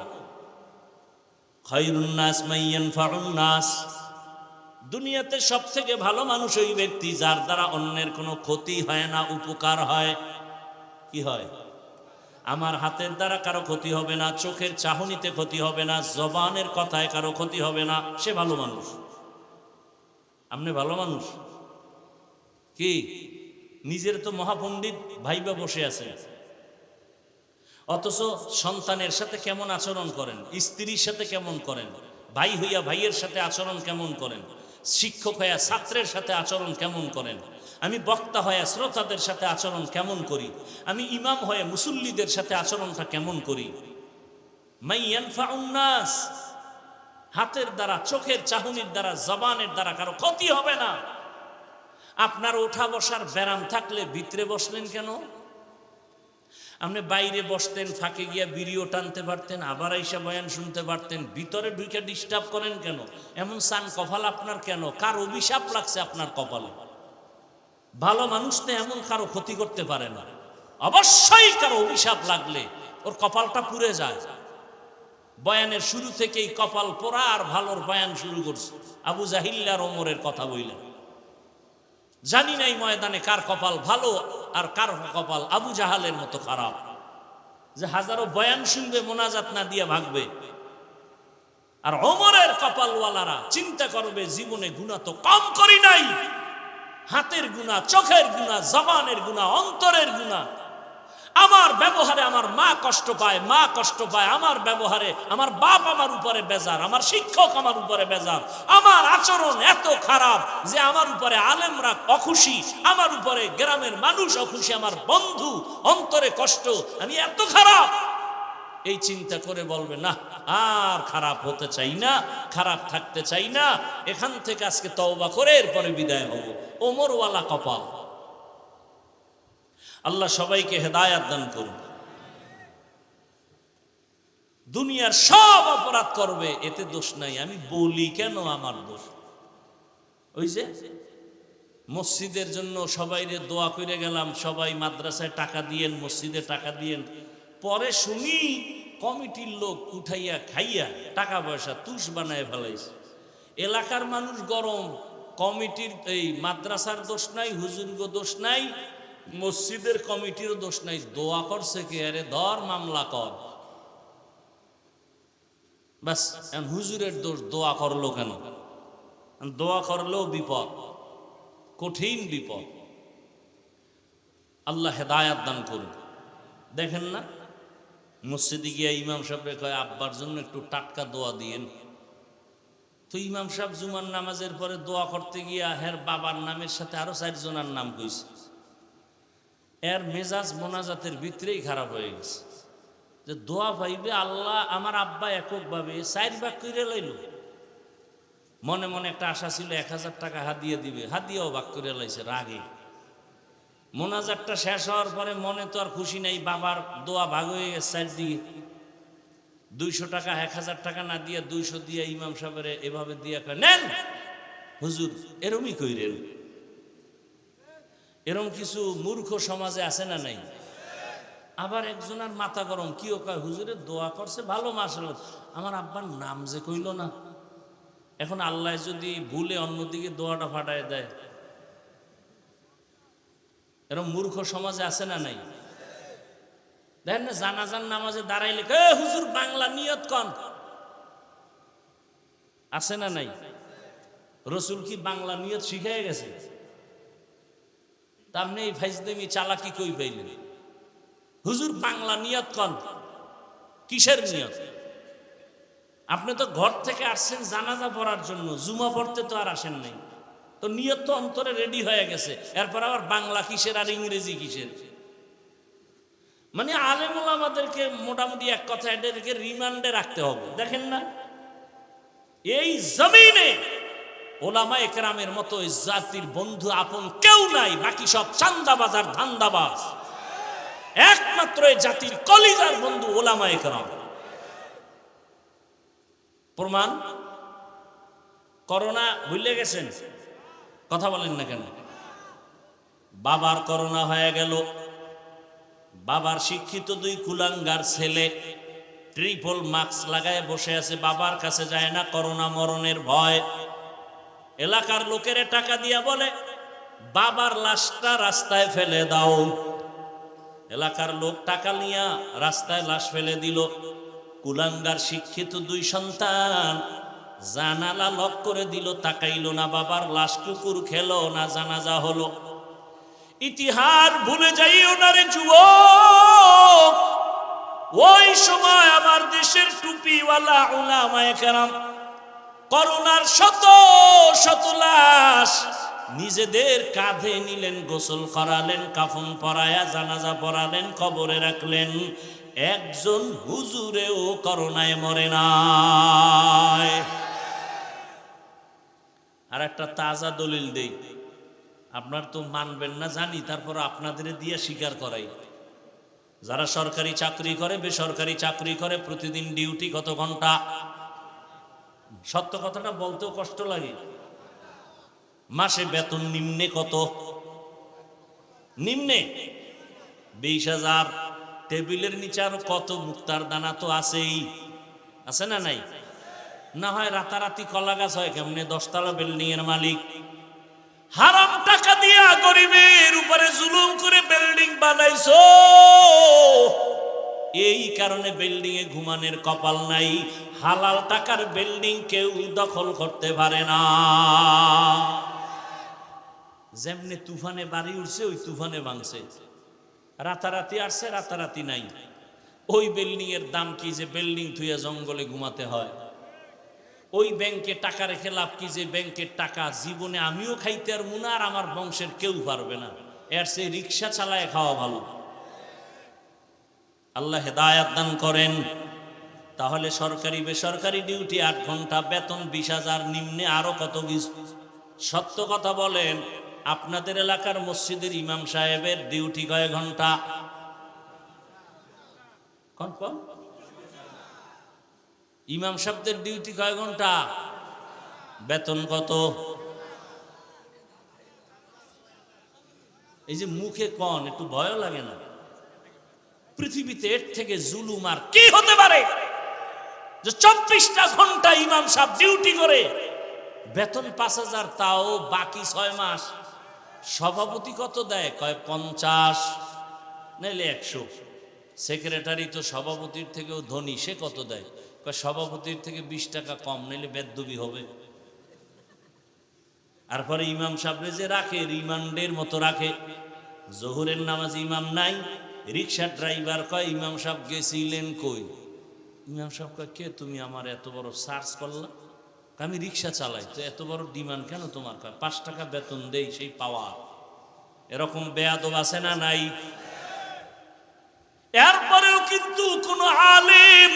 খায়রুন নাস মাইয়ানফাউন নাস। দুনিয়াতে সব থেকে ভালো মানুষ ওই ব্যক্তি যার দ্বারা অন্যের কোনো ক্ষতি হয় না, উপকার হয়। কি হয়? আমার হাতের দ্বারা কারো ক্ষতি হবে না, চোখের চাহনিতে ক্ষতি হবে না, জবানের কথায় কারো ক্ষতি হবে না, সে ভালো মানুষ। আপনি ভালো মানুষ কি? নিজের তো মহাপণ্ডিত ভাইবা বসে আছে, অথচ সন্তানের সাথে কেমন আচরণ করেন, স্ত্রীর সাথে কেমন করেন, ভাই হইয়া ভাইয়ের সাথে আচরণ কেমন করেন, শিক্ষক হইয়া ছাত্রের সাথে আচরণ কেমন করেন, আমি বক্তা হয়ে শ্রোতাদের সাথে আচরণ কেমন করি, আমি ইমাম হয়ে মুসল্লিদের সাথে আচরণটা কেমন করি। মাইয়ানফাউন নাস, হাতের দ্বারা, চোখের চাহনির দ্বারা, জবানের দ্বারা কারো ক্ষতি হবে না। আপনার ওঠা বসার ব্যারাম থাকলে ভিতরে বসলেন কেন? আপনি বাইরে বসতেন, ফাঁকে গিয়া বিড়িও টানতে পারতেন, আবার আইসা বয়ান শুনতে পারতেন, ভিতরে ঢুকে ডিস্টার্ব করেন কেন? এমন সান কপাল আপনার কেন? কার অভিশাপ লাগছে আপনার কপালে? ভালো মানুষ তো এমন কারো ক্ষতি করতে পারে না। অবশ্যই কারো অভিশাপ লাগলে ওর কপালটা পুড়ে যায়। বয়ানের শুরু থেকেই কপাল পোড়া আর ভালোর বয়ান শুরু করছে। আবু জাহিল আর ওমরের কথা বললেন, জানি নাই ময়দানে কার কপাল ভালো আর কার কপাল আবু জাহালের মতো খারাপ, যে হাজারো বয়ান শুনবে, মোনাজাত না দিয়ে ভাগবে। আর ওমরের কপালওয়ালারা চিন্তা করবে, জীবনে গুনাহ তো কম করি নাই, হাতের গুনাহ, চোখের গুনাহ, জবানের গুনাহ, অন্তরের গুনাহ। আমার ব্যবহারে আমার মা কষ্ট পায়, মা কষ্ট পায় আমার ব্যবহারে, আমার বাপ আমার উপরে বেজার, আমার শিক্ষক আমার উপরে বেজার, আমার আচরণ এত খারাপ যে আমার উপরে আলেমরা অখুশি, আমার উপরে গ্রামের মানুষ অখুশি, আমার বন্ধু অন্তরে কষ্ট, আমি এত খারাপ। এই চিন্তা করে বলবে না আর খারাপ হতে চাই না, খারাপ থাকতে চাই না, এখান থেকে আজকে তওবা করে এরপরে বিদায় হব। ওমরওয়ালা কপাল। আল্লাহ সবাইকে হেদায়াত দান করুন। দুনিয়ার সব অপরাধ করবে, এতে দোষ নাই। আমি বলি কেন আমার দোষ? ওই যে মসজিদের জন্য সবাইরে দোয়া করে গেলাম, সবাই মাদ্রাসায় টাকা দিয়েন, মসজিদে টাকা দিয়েন। পরে শুনি কমিটির লোক উঠাইয়া খাইয়া টাকা পয়সা তুষ বানায় ফেলাইছে। এলাকার মানুষ গরম, কমিটির এই মাদ্রাসার দোষ নাই, হুজুরগো দোষ নাই, মসজিদের কমিটিরও দোষ নাই। দোয়া করছে কে? আরে ধর মামলা কর। বাস, হুজুরের দোষ। দোয়া করলো কেন? দোয়া করলেও বিপদ, কঠিন বিপদ। আল্লাহ হেদায়াত দান করুন। দেখেন না, মসজিদে গিয়া ইমাম সাহেবরে কয় আব্বার জন্য একটু টাটকা দোয়া দিয়েন। তো ইমাম সাহেব জুমার নামাজের পরে দোয়া করতে গিয়া হের বাবার নামের সাথে আরো 4 জনের নাম কইছে। এর মেজাজ মোনাজাতের ভিতরেই খারাপ হয়ে গেছে যে দোয়া পাইবে আল্লাহ, আমার আব্বা এককভাবে 4 ভাগ করে লাইল। মনে মনে একটা আশা ছিল 1000 টাকা হাদিয়া দিবে, হাদিয়াও ভাগ করে লাইছে রাগে। মোনাজাতটা শেষ হওয়ার পরে মনে তো আর খুশি নাই, বাবার দোয়া ভাগ হয়ে গেছে 4 দিকে। 200 টাকা 1000 টাকা না দিয়া 200 দিয়া ইমাম সাহেবের এভাবে দিয়া কয় নেন হুজুর। এরমই কইরেন। এরম কিছু মূর্খ সমাজে আছে না নাই? আবার একজনের মাথা গরম, কি ও কয় হুজুরের দোয়া করছে ভালো, মাশাআল্লাহ, আমার আব্বার নাম যে কইল না। এখন আল্লাহ যদি ভুলে অন্যদিকে দোয়াটা ফাটায় দেয়, এরকম মূর্খ সমাজে আছে না নাই? দেখেন না, জানাজান নামাজে দাঁড়াইলে হুজুর বাংলা নিয়ত কন, আছে না নাই? রসুল কি বাংলা নিয়ত শিখাই গেছে? তার নেই ফাইজদেমি চালাকি কই পাইলেন? হুজুর বাংলা নিয়ত কন, কিসের নিয়ত? আপনি তো ঘর থেকে আসছেন জানাজা পড়ার জন্য, জুমা পড়তে তো আর আসেন নাই। তো নিয়ত তো অন্তরে রেডি হয়ে গেছে, এরপর আবার বাংলা কিসের আর ইংরেজি কিসের? মানে আলেমুল আমাদেরকে মোটামুটি এক কথা এদেরকে রিমান্ডে রাখতে হবে। দেখেন না, এই জমিনে ওলামা একরামের মতো জাতির বন্ধু আপন কেউ নাই, বাকি সব চান্দাবাজ আর ধান্দাবাজ। একমাত্র এই জাতির কলিজার বন্ধু ওলামা একরাম। প্রমাণ করোনা ভুলে গেছেন? কথা বলেন না কেন? বাবার করোনা হয়ে গেল, বাবার শিক্ষিত 2 কুলাঙ্গার ছেলে ট্রিপল মাস্ক লাগায় বসে আছে, বাবার কাছে যায় না, করোনা মরণের ভয়। এলাকার লোকের টাকা দিয়া বলে বাবার লাশটা রাস্তায় ফেলে দাও। এলাকার লোক টাকা নিয়া রাস্তায় লাশ ফেলে দিল। কুলাঙ্গার শিক্ষিত 2 সন্তান জানালা লক করে দিল, তাকাইল না, বাবার লাশ কুকুর খেলো না, জানাজা হলো। ইতিহাস ভুলে যাইও না রে যুবক, ওই সময় আমার দেশের টুপিওয়ালা উলামায়ে কেরাম করোনার শত শত লাশ নিজেদের কাঁধে নিলেন, গোসল করালেন, কাফন পরায়া জানাজা পড়ালেন, কবরে রাখলেন। একজন হুজুরেও করোনায় মরে নাই। আর একটা তাজা দলিল দেই, আপনার তো মানবেন না জানি, তারপর আপনাদের দিয়ে স্বীকার করাই। যারা সরকারি চাকরি করে, বেসরকারি চাকরি করে, প্রতিদিন ডিউটি কত ঘন্টা? সত্য কথাটা বলতেও কষ্ট লাগে। মাসে বেতন নিম্নে কত? নিম্নে 20,000। টেবিলের নিচে আরো কত মুক্তার দানা তো আছেই, আছে না নাই? না হয় রাতারাতি কলা গাছ হয় কেমনে? 10 তলা বিল্ডিং এর মালিক হারাম টাকা দিয়া গরিবের উপরে জুলুম করে বিল্ডিং বানাইছো, এই কারণে বিল্ডিং এ ঘুমানোর কপাল নাই। হালাল টাকার বিল্ডিং কেউ দখল করতে পারে না। যেমনি তুফানে বাড়ি উঠছে, ওই তুফানে ভাঙছে। রাতারাতি আসছে, রাতারাতি নাই। ওই বিল্ডিং এর দাম কি যে বিল্ডিং থুয়ে জঙ্গলে ঘুমাতে হয়? ওই ব্যাংকে টাকা রেখে লাভ কি যে ব্যাংকের টাকা জীবনে আমিও খাইতে আর মুনা আর আমার বংশের কেউ পারবে না, এর সে রিক্সা চালায় খাওয়া ভালো। আল্লাহ হেদায়াত দান করেন। তাহলে সরকারি বেসরকারি ডিউটি 8 ঘন্টা, বেতন 20,000, নিম্নে আরো কত কিছু। সত্য কথা বলেন, আপনাদের এলাকার মসজিদের ইমাম সাহেবের ডিউটি কয় ঘন্টা? কোন ইমাম সাহেবদের ডিউটি কয় ঘন্টা? বেতন কত? এই যে মুখে কন, একটু ভয় লাগে না? পৃথিবীতে এর থেকে জুলুম আর কি হতে পারে যে 24টা ঘন্টা ইমাম সাহেব ডিউটি করে, বেতন 5,000, তাও বাকি 6 মাস। সভাপতি কত দেয়? কয় 50, নাইলে 100। সেক্রেটারি তো সভাপতির থেকেও ধনী, সে কত দেয়? কয় সভাপতির থেকে 20 টাকা কম, নাইলে বেদ্যবি হবে। আর পরে ইমাম সাহেবরে যে রাখে, রিমান্ডের মতো রাখে। জোহরের নামাজ ইমাম নাই, রিক্সা ড্রাইভার কয় ইমাম সাহেব গেছিলেন কই? ইমাম সাহেব কয় কে তুমি, আমার এত বড় সার্চ করলা? আমি রিক্সা চালাই, তো এত বড় ডিমান্ড কেন তোমার? কয় 5 টাকা বেতন দেই, সেই পাওয়া। এরকম বেয়াদব আছে না নাই? এরপরেও কিন্তু কোন আলেম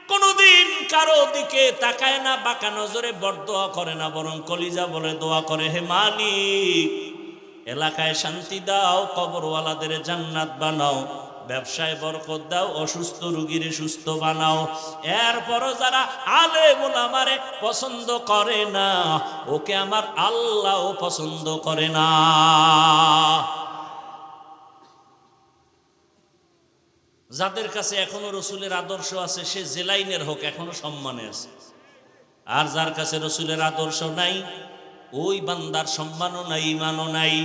কোনদিন কারো দিকে তাকায় না, বাঁকা নজরে বরদোয়া করে না, বরং কলিজা বলে দোয়া করে, হে মালিক এলাকায় শান্তি দাও, কবরওয়ালাদের জান্নাত বানাও, ব্যবসায় বরকত দাও, অসুস্থ রোগীর সুস্থ বানাও। এরপরও যারা আলেম ওলামারে পছন্দ করে না, ওকে আমার আল্লাহও পছন্দ করে না। যাদের কাছে এখনো রসুলের আদর্শ আছে, সে যে লাইনের হোক, এখনো সম্মানে আছে। আর যার কাছে রসুলের আদর্শ নাই, ওই বান্দার সম্মানও নাই, ইমানও নাই।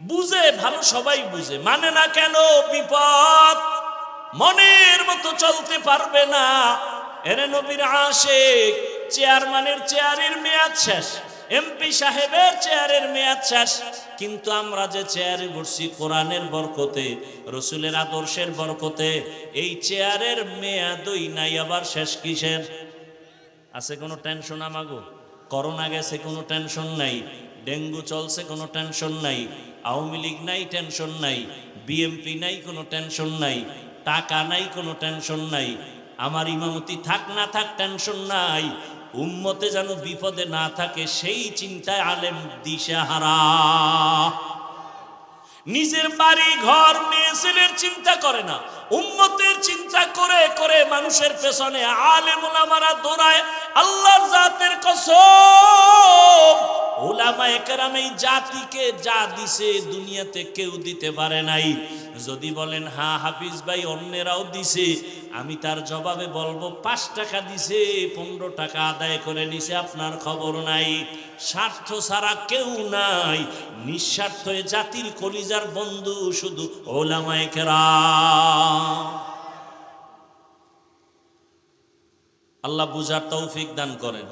বুঝে ভালো, সবাই বুঝে, মানে না কেন? বিপদ, মনের মতো চলতে পারবে না। এরে নবীর আশিক, চেয়ারম্যানের চেয়ারের মেয়াদ শেষ, এমপি সাহেবের চেয়ারের মেয়াদ শেষ, কিন্তু আমরা যে চেয়ারে বসছি কোরআনের বরকতে, রসুলের আদর্শের বরকতে, এই চেয়ারের মেয়াদই নাই, আবার শেষ কিসের? আছে কোনো টেনশন আমাগো? করোনা গেছে, কোনো টেনশন নাই। ডেঙ্গু চলছে, কোনো টেনশন নাই। আওয়ামী লীগ নাই, টেনশন নাই। বিএমপি নাই, কোনো টেনশন নাই। টাকা নাই, কোনো টেনশন নাই। আমার ইমামতি থাক না থাক, টেনশন নাই। উম্মতে যেন বিপদে না থাকে, সেই চিন্তায় আলেম দিশাহারা। নিজের বাড়ি ঘর মেয়ে ছেলের চিন্তা করে না, উম্মতের চিন্তা করে করে মানুষের পেছনে আলেম ওলামারা দৌড়ায়। আল্লাহর জাতের কসম, ওলামায়ে কেরাম এই জাতিকে যা দিছে দুনিয়াতে কেউ দিতে পারে নাই। যদি বলেন হ্যাঁ হাফিজ ভাই অন্যেরাও দিছে, আমি তার জবাবে বলবো 5 টাকা দিছে, 15 টাকা আদায় করে নিছে, আপনার খবর নাই। স্বার্থ ছাড়া কেউ নাই, নিঃস্বার্থ জাতির কলিজার বন্ধু শুধু ওলামায়ে কেরাম। আল্লাহ বুঝার তৌফিক দান করেন।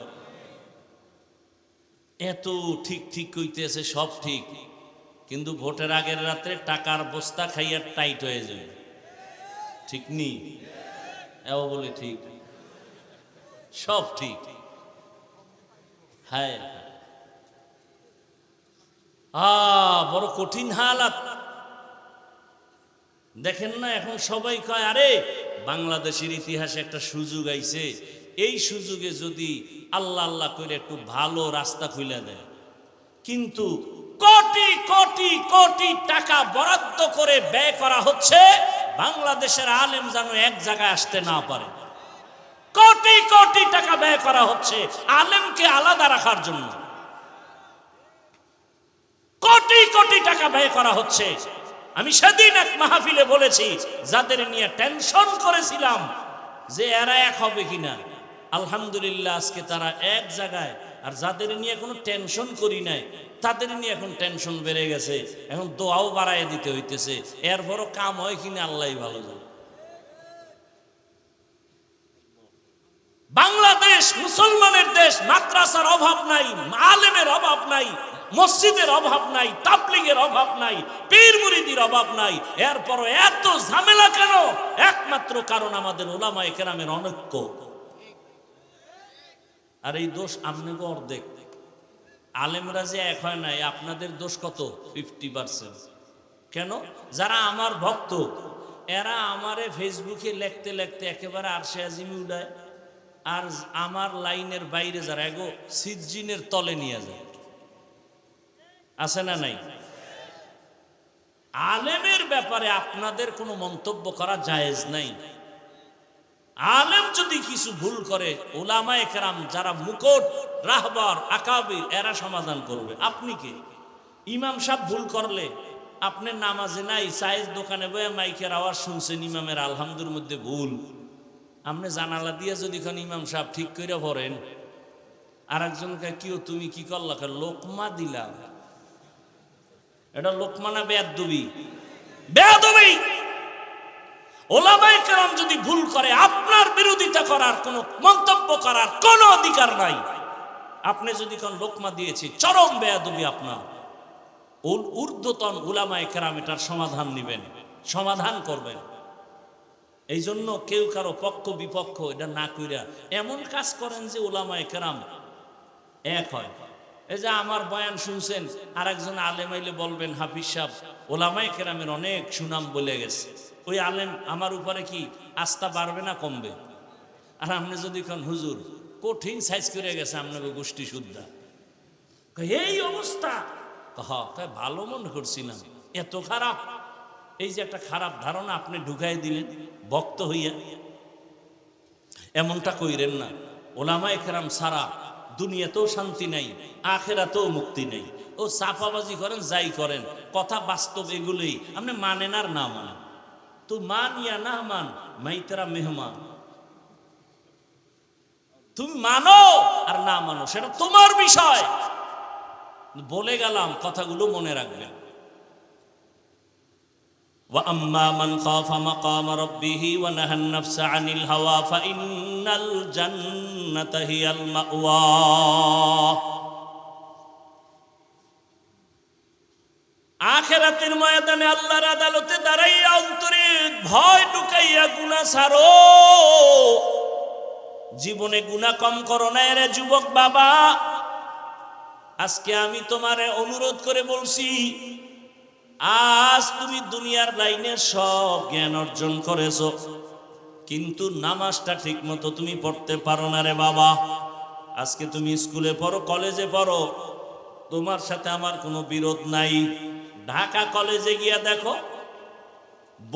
এত ঠিক ঠিক কইতেছে, সব ঠিক, কিন্তু ভোটের আগের রাতে টাকার বস্তা খাইয়া টাইট হয়ে যায়, ঠিক নি? এও বলে ঠিক, সব ঠিক। হ্যাঁ, বড় কঠিন হালাত। দেখেন না, এখন সবাই কয় আরে বাংলাদেশের ইতিহাসে একটা সুযোগ আইছে, এই সুযোগে যদি আল্লাহ আল্লাহ করে একটু ভালো রাস্তা খুলে দেয়। কিন্তু কোটি কোটি কোটি টাকা বরাদ্দ করে ব্যয় করা হচ্ছে বাংলাদেশের আলেম যেন এক জায়গায় আসতে না পারে। কোটি কোটি টাকা ব্যয় করা হচ্ছে আলেমকে আলাদা রাখার জন্য। কোটি কোটি টাকা ব্যয় করা হচ্ছে। আমি সেদিন এক মাহফিলে বলেছি, যাদের নিয়ে টেনশন করেছিলাম যে এরা এক হবে কিনা, আলহামদুলিল্লাহ আজকে তারা এক জায়গায়। আর যাদের নিয়ে কোনো টেনশন করি নাই, তাদের নিয়ে এখন টেনশন বেড়ে গেছে, এখন দোয়াও বাড়ায় দিতে হইতেছে। এরপরও কাম হয় কিনা আল্লাহই ভালো জানে। বাংলাদেশ মুসলমানের দেশ, মাদ্রাসার অভাব নাই, আলেমের অভাব নাই, মসজিদের অভাব নাই, তাবলীগের অভাব নাই, পীর মুরিদির অভাব নাই। এরপরও এত ঝামেলা কেন? একমাত্র কারণ আমাদের উলামায়ে কেরামের অনৈক্য। আর এই দোষ আপনাকে অর্ধেক। আলেমরা যে এক হয় নাই, আপনাদের দোষ কত? 50%। কেন? যারা আমার ভক্ত এরা আমারে ফেসবুকে লিখতে লিখতে একেবারে আরশে আজিমে উড়ায়, আর আমার লাইনের বাইরে যারা এগো সিজ্জিনের তলে নিয়ে যায়। আছে না নাই? আলেমের ব্যাপারে আপনাদের কোনো মন্তব্য করা জায়েজ নাই। আলেম যদি কিছু ভুল করে উলামায়ে কেরাম যারা মুকুট রাহবার আকাবির এরা সমাধান করবে। আপনি কি? ইমাম সাহেব ভুল করলে আপনি নামাজে নাই, চায়ের দোকানে বয়ে মাইকের আওয়াজ শুনছেন ইমামের আলহামদুর মধ্যে ভুল, আপনি জানালা দিয়ে যদি কোন ইমাম সাহেব ঠিক করে পড়েন, আর একজনকে কিও তুমি কি করলা, লোকমা দিলাম, এটা লোকমা না বেয়াদবি? বেয়াদবি। উলামায়ে কেরাম যদি ভুল করে আপনার বিরোধিতা করার কোনো মন্তব্য করার কোনো অধিকার নাই। আপনি যদি কোন লোকমা দিয়েছি, চরম বেয়াদবি আপনার। ঊর্ধ্বতন উলামায়ে কেরাম এটার সমাধান নেবেন, সমাধান করবেন। এই জন্য কেউ কারো পক্ষ বিপক্ষ এটা না কইরা এমন কাজ করেন যে উলামায়ে কেরাম এক হয়। এই যে আমার বয়ান শুনছেন, আর একজন আলেম আইলে বলবেন হাফিজ সাহেব উলামায়ে কেরামের অনেক সুনাম বলে গেছে, ওই আলেম আমার উপরে কি আস্থা বাড়বে না কমবে? আর আপনি যদি কোন হুজুর কঠিন সাইজ করে গেছে আপনাকে গোষ্ঠী শুদ্ধা, এই অবস্থা, ভালো মনে করছিলাম, এত খারাপ। এই যে একটা খারাপ ধারণা আপনি ঢুকাই দিলেন ভক্ত হইয়া, এমনটা কইরেন না। উলামায়ে কেরাম সারা দুনিয়াতেও শান্তি নাই, আখিরাতেও মুক্তি নেই। ও চাপাবাজি করেন যাই করেন, কথা বাস্তব এগুলোই। আপনি মানেন আর না মানেন, তো মান ইয়া না মান মাই তেরা মেহমান। তুমি মানো আর না মানো সেটা তোমার বিষয়। বলে গেলাম, কথাগুলো মনে রাখবেন। وَأَمَّا مَنْ خَافَ مَقَامَ رَبِّهِ وَنَهَى النَّفْسَ عَنِ الْهَوَى فَإِنَّ الْجَنَّةَ هِيَ الْمَأْوَى। আখিরাতের ময়দানে আল্লাহর আদালতে দাঁড়াইয়া অন্তরে ভয় ঢুকাইয়া গুনাহ ছাড়ো। জীবনে গুনাহ কম করো না রে যুবক বাবা। আজকে আমি তোমারে অনুরোধ করে বলছি, আজ তুমি দুনিয়ার লাইনে সব জ্ঞান অর্জন করেছো, কিন্তু নামাজটা ঠিক মতো তুমি পড়তে পারো না রে বাবা। আজকে তুমি স্কুলে পড়ো, কলেজে পড়ো, তোমার সাথে আমার কোনো বিরোধ নাই। ঢাকা কলেজে গিয়া দেখো,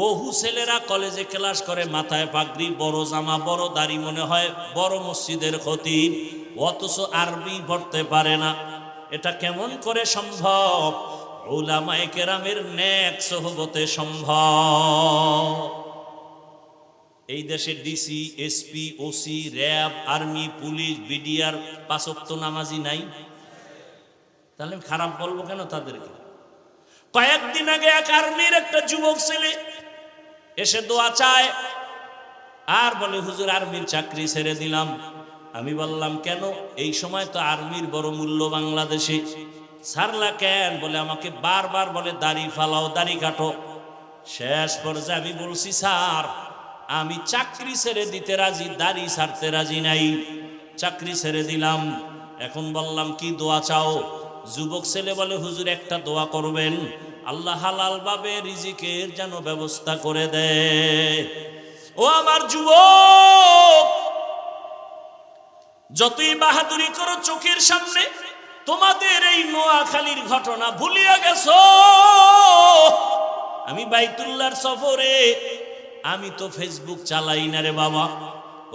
বহু ছেলেরা কলেজে ক্লাস করে, মাথায় পাগড়ি, বড় জামা, বড় দাড়ি, মনে হয় বড় মসজিদের খতিব, অথচ আরবি পড়তে পারে না। এটা কেমন করে সম্ভব? উলামায়ে কেরামের নেক সোহবতে সম্ভব। এই দেশে DC, SP, OC, RAB, army, police, BDR 5 ওয়াক্ত নামাজি নাই? তাহলে খারাপ বলবো কেন তাদেরকে? কয়েকদিন আগে এক আর্মির একটা যুবক ছেলে এসে দোয়া চায় আর বলে, হুজুর আর্মির চাকরি ছেড়ে দিলাম। আমি বললাম কেন? এই সময় তো আর্মির বড় মূল্য বাংলাদেশে। ছাড়লা কেন? বলে আমাকে বারবার বলে দাড়ি ফালাও, দাড়ি কাটো। শেষ পর্যায়ে আমি বলছি, স্যার আমি চাকরি ছেড়ে দিতে রাজি, দাড়ি ছাড়তে রাজি নাই। চাকরি ছেড়ে দিলাম। এখন বললাম কি দোয়া চাও? যুবক ছেলে বলে, হুজুর একটা দোয়া করবেন, আল্লাহ হালাল ভাবে রিজিকের যেন ব্যবস্থা করে দেয়। ও আমার যুবক, যতই বাহাদুরি করো চোখের সামনে তোমাদের এই নোয়াখালীর ঘটনা ভুলিয়া গেছো। আমি বাইতুল্লাহর সফরে, আমি তো ফেসবুক চালাই না রে বাবা।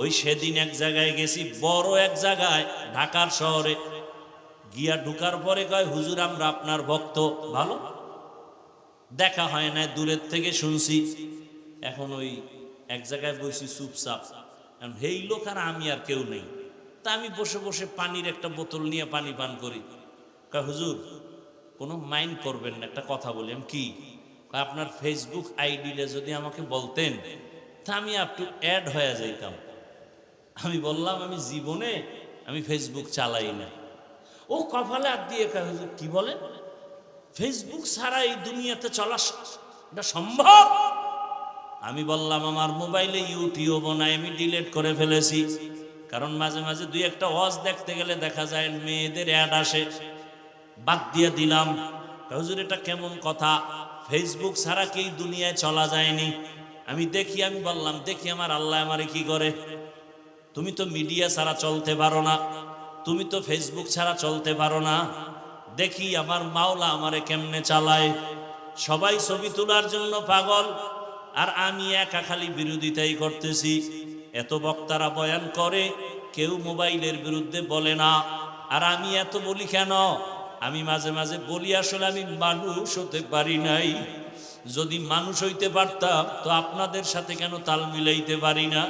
ওই সেদিন এক জায়গায় গেছি, বড় এক জায়গায় ঢাকার শহরে গিয়া ঢুকার পরে কয়, হুজুর আমরা আপনার ভক্ত। ভালো, দেখা হয় না, দূরের থেকে শুনছি। এখন ওই এক জায়গায় বসি চুপচাপ, এই লোক আর আমি আর কেউ নেই। তা আমি বসে বসে পানির একটা বোতল নিয়ে পানি পান করি। কয় হুজুর কোনো মাইন্ড করবেন না, একটা কথা বলি। আমি কি? আপনার ফেসবুক আইডিটা যদি আমাকে বলতেন তা আমি একটু অ্যাড হয়ে যাইতাম। আমি বললাম আমি জীবনে আমি ফেসবুক চালাই না। ও কপালে হাত দিয়ে কয়, হুজুর কি বলেন? ফেসবুক ছাড়া এই দুনিয়াতে চলা এটা সম্ভব? আমি বললাম আমার মোবাইলে ইউটিউবও নাই, আমি ডিলিট করে ফেলেছি। কারণ মাঝে মাঝে দুই একটা ওয়াজ দেখতে গেলে দেখা যায় মেয়েদের অ্যাড আসে, বাদ দিয়ে দিলাম। হুজুর এটা কেমন কথা? ফেসবুক ছাড়া কি দুনিয়ায় চলা যায়নি? আমি বললাম দেখি আমার আল্লাহ আমারে কি করে। তুমি তো মিডিয়া ছাড়া চলতে পারো না, তুমি তো ফেসবুক ছাড়া চলতে পারো না, দেখি আমার মাওলা আমারে কেমনে চালায়। সবাই ছবি তোলার জন্য পাগল, আর আমি একা খালি বিরোধিতাই করতেছি। এত বক্তারা বয়ান করে, কেউ মোবাইলের বিরুদ্ধে বলে না, আর আমি এত বলি কেন? আমি মাঝে মাঝে বলি আসলে আমি মানুষ হতে পারি নাই। যদি মানুষ হইতে পারতাম তো আপনাদের সাথে কেন তাল মিলাইতে পারি না?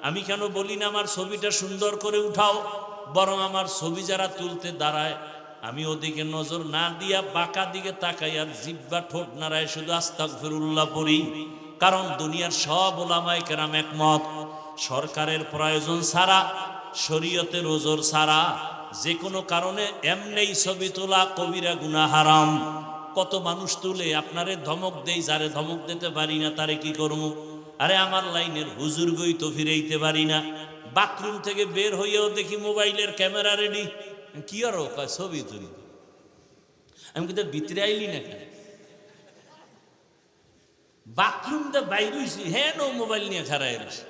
আমি কেন বলি না আমার ছবিটা সুন্দর করে উঠাও, বরং আমার ছবি যারা তুলতে দাঁড়ায় আমি ওদিকে নজর না দিয়া বাঁকা দিকে তাকাই আর জিব্বা ঠোঁট নাড়ায় শুধু আস্তাগফিরুল্লাহ পড়ি। কারণ দুনিয়ার সব ওলামায়ে কেরাম একমত, সরকারের প্রয়োজন ছাড়া, শরীয়তের ওজর ছাড়া যে কোনো কারণে এমনেই ছবি তোলা কবিরা গুনাহ হারাম। কত মানুষ তুলে, আপনারে ধমক দেই, যারে ধমক দিতে পারি না তারে কি করবো? আরে আমার লাইনের হুজুর গই তো ফিরাইতে পারি না, বাথরুম থেকে বের হইয়াও দেখি মোবাইলের ক্যামেরা রেডি, কি আর ছবি তুলি। আমি কিন্তু ভিতরে আইলি না কেন? বাথরুম দিয়ে বাইর হইছি, হ্যাঁ নো মোবাইল নিয়ে খাড়াই রয়েছে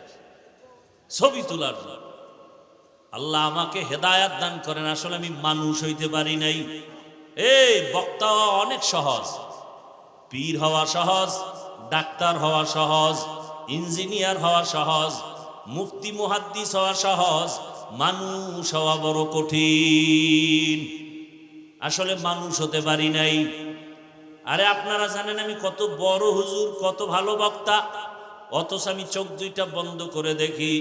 ছবি তোলার। আল্লাহ আমাকে হেদায়াত দান করেন। আসলে আমি মানুষ হইতে পারি নাই। এই বক্তা হওয়া অনেক সহজ, পীর হওয়া সহজ, ডাক্তার হওয়া সহজ, ইঞ্জিনিয়ার হওয়া সহজ, মুফতি মুহাদ্দিস হওয়া সহজ, মানুষ হওয়া বড় কঠিন। আসলে মানুষ হতে পারি নাই। আরে আপনারা জানেন আমি কত বড় হুজুর, কত ভালো বক্তা, অথচ আমি চোখ দুইটা বন্ধ করে দেখি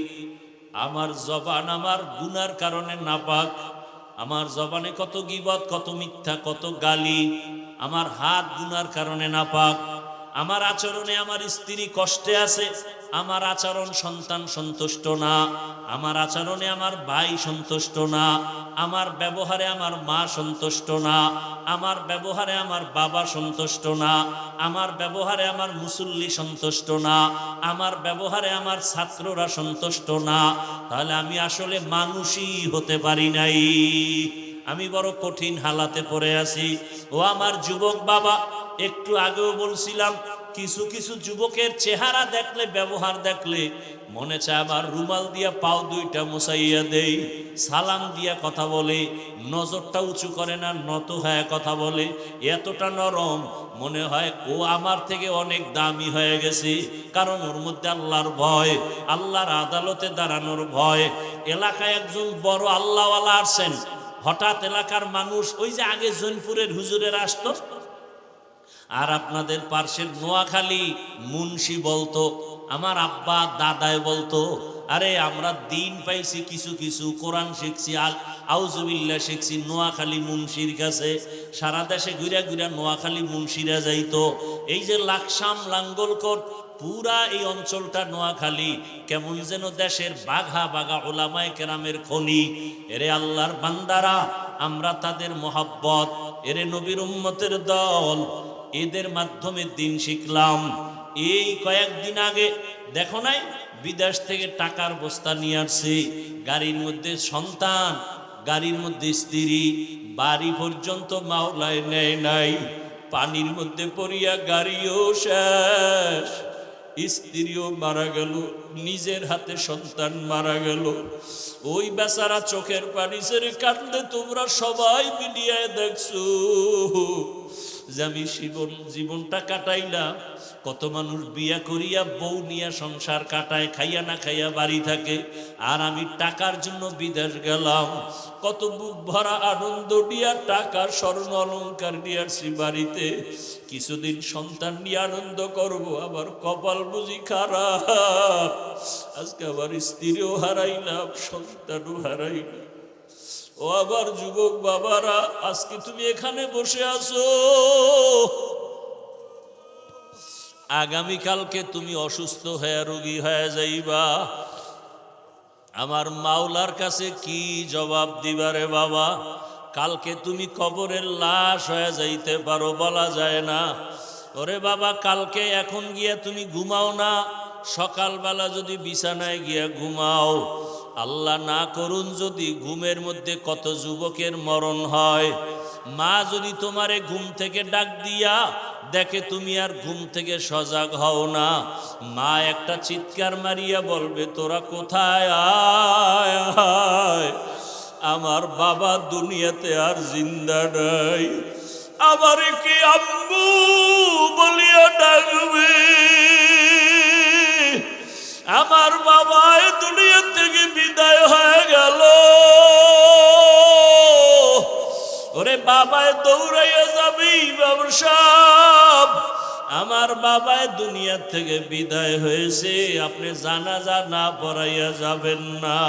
আমার জবান আমার গুনার কারণে নাপাক। আমার জবানে কত গীবত, কত মিথ্যা, কত গালি। আমার হাত গুনার কারণে নাপাক। আমার আচরণে আমার স্ত্রী কষ্টে আছে, আমার আচরণ সন্তান সন্তুষ্ট না, আমার আচরণে আমার ভাই সন্তুষ্ট না, আমার ব্যবহারে আমার মা সন্তুষ্ট না, আমার ব্যবহারে আমার বাবা সন্তুষ্ট না, আমার ব্যবহারে আমার মুসল্লি সন্তুষ্ট না, আমার ব্যবহারে আমার ছাত্ররা সন্তুষ্ট না। তাহলে আমি আসলে মানুষই হতে পারি নাই। আমি বড় কঠিন হালাতে পড়ে আছি। ও আমার যুবক বাবা, একটু আগেও বলছিলাম কিছু কিছু যুবকের চেহারা দেখলে, ব্যবহার দেখলে মনে চায় আবার রুমাল দিয়া পাও দুইটা মুছাইয়া দেই। সালাম দিয়া কথা বলে, নজরটা উঁচু করে না, নত হয়ে কথা বলে, এতটা নরম মনে হয় ও আমার থেকে অনেক দামি হয়ে গেছে। কারণ ওর মধ্যে আল্লাহর ভয়, আল্লাহর আদালতে দাঁড়ানোর ভয়। এলাকায় একজন বড় আল্লাহওয়ালা আসছেন, হঠাৎ এলাকার মানুষ, ওই যে আগে জৈনপুরের হুজুরের আসতো, আর আপনাদের পার্শ্বের নোয়াখালী মুন্সি বলতো, আমার আব্বা দাদায় বলতো, আরে আমরা দিন পাইছি কিছু কিছু, কোরআন শিখছি, আউযুবিল্লাহ শিখছি নোয়াখালী মুন্সির কাছে। সারা দেশে ঘুরা ঘুরা নোয়াখালী মুন্সিরা যাইতো। এই যে লাকসাম, লাঙ্গলকোট, পুরা এই অঞ্চলটা নোয়াখালী কেমন যেন দেশের বাঘা বাঘা ওলামায়ে কেরামের খনি। এরে আল্লাহর বান্দারা, আমরা তাদের মহব্বত, এরে নবীর উম্মতের দল, এদের মাধ্যমে দিন শিখলাম। এই কয়েকদিন আগে দেখো নাই, বিদেশ থেকে টাকার বস্তা নিয়ে আসছে, গাড়ির মধ্যে সন্তান, গাড়ির মধ্যে স্ত্রী, বাড়ি পর্যন্ত মাওলায় নেয় নাই। পানির মধ্যে পড়িয়া গাড়িও শেষ, স্ত্রীও মারা গেল, নিজের হাতে সন্তান মারা গেল। ওই বেচারা চোখের পানি ছেড়ে কাঁদলে তোমরা সবাই মিডিয়ায় দেখছো যে আমি জীবনটা কাটাইলাম। কত মানুষ বিয়া করিয়া বউ নিয়া সংসার কাটায়, খাইয়া না খাইয়া বাড়ি থাকে, আর আমি টাকার জন্য বিদেশ গেলাম। কত বুক ভরা আনন্দ দিয়া টাকা স্বর্ণ অলংকার নিয়ে আসছি বাড়িতে, কিছুদিন সন্তান নিয়ে আনন্দ করব, আবার কপাল বুঝি খারাপ, আজকে আবার স্ত্রীও হারাইলাম, সন্তানও হারাইলাম। ও আবার যুবক বাবারা, আজকে তুমি এখানে বসে আছো, আগামীকালকে তুমি অসুস্থ হয়ে রোগী হয়ে যাইবা। আমার মাওলার কাছে কি জবাব দিবারে বাবা? কালকে তুমি কবরের লাশ হয়ে যাইতে পারো, বলা যায় না। ওরে বাবা, কালকে এখন গিয়া তুমি ঘুমাও না, সকালবেলা যদি বিছানায় গিয়া ঘুমাও, আল্লাহ না করুন যদি ঘুমের মধ্যে কত যুবকের মরণ হয়। মা যদি তোমারে ঘুম থেকে ডাক দিয়া দেখে তুমি আর ঘুম থেকে সজাগ হও না, মা একটা চিৎকার মারিয়া বলবে, তোরা কোথায়? আয় আয়, আমার বাবা দুনিয়াতে আর জিন্দা নাই। আমার কি আম্মু বলিয়া ডাকবে? আমার বাবা দুনিয়া থেকে বিদায় হয়ে গেল। ওরে বাবায় দৌড়াইয়া যাবি ব্যবসা, আমার বাবায় দুনিয়া থেকে বিদায় হয়েছে, আপনি জানাজা না পড়াইয়া যাবেন না।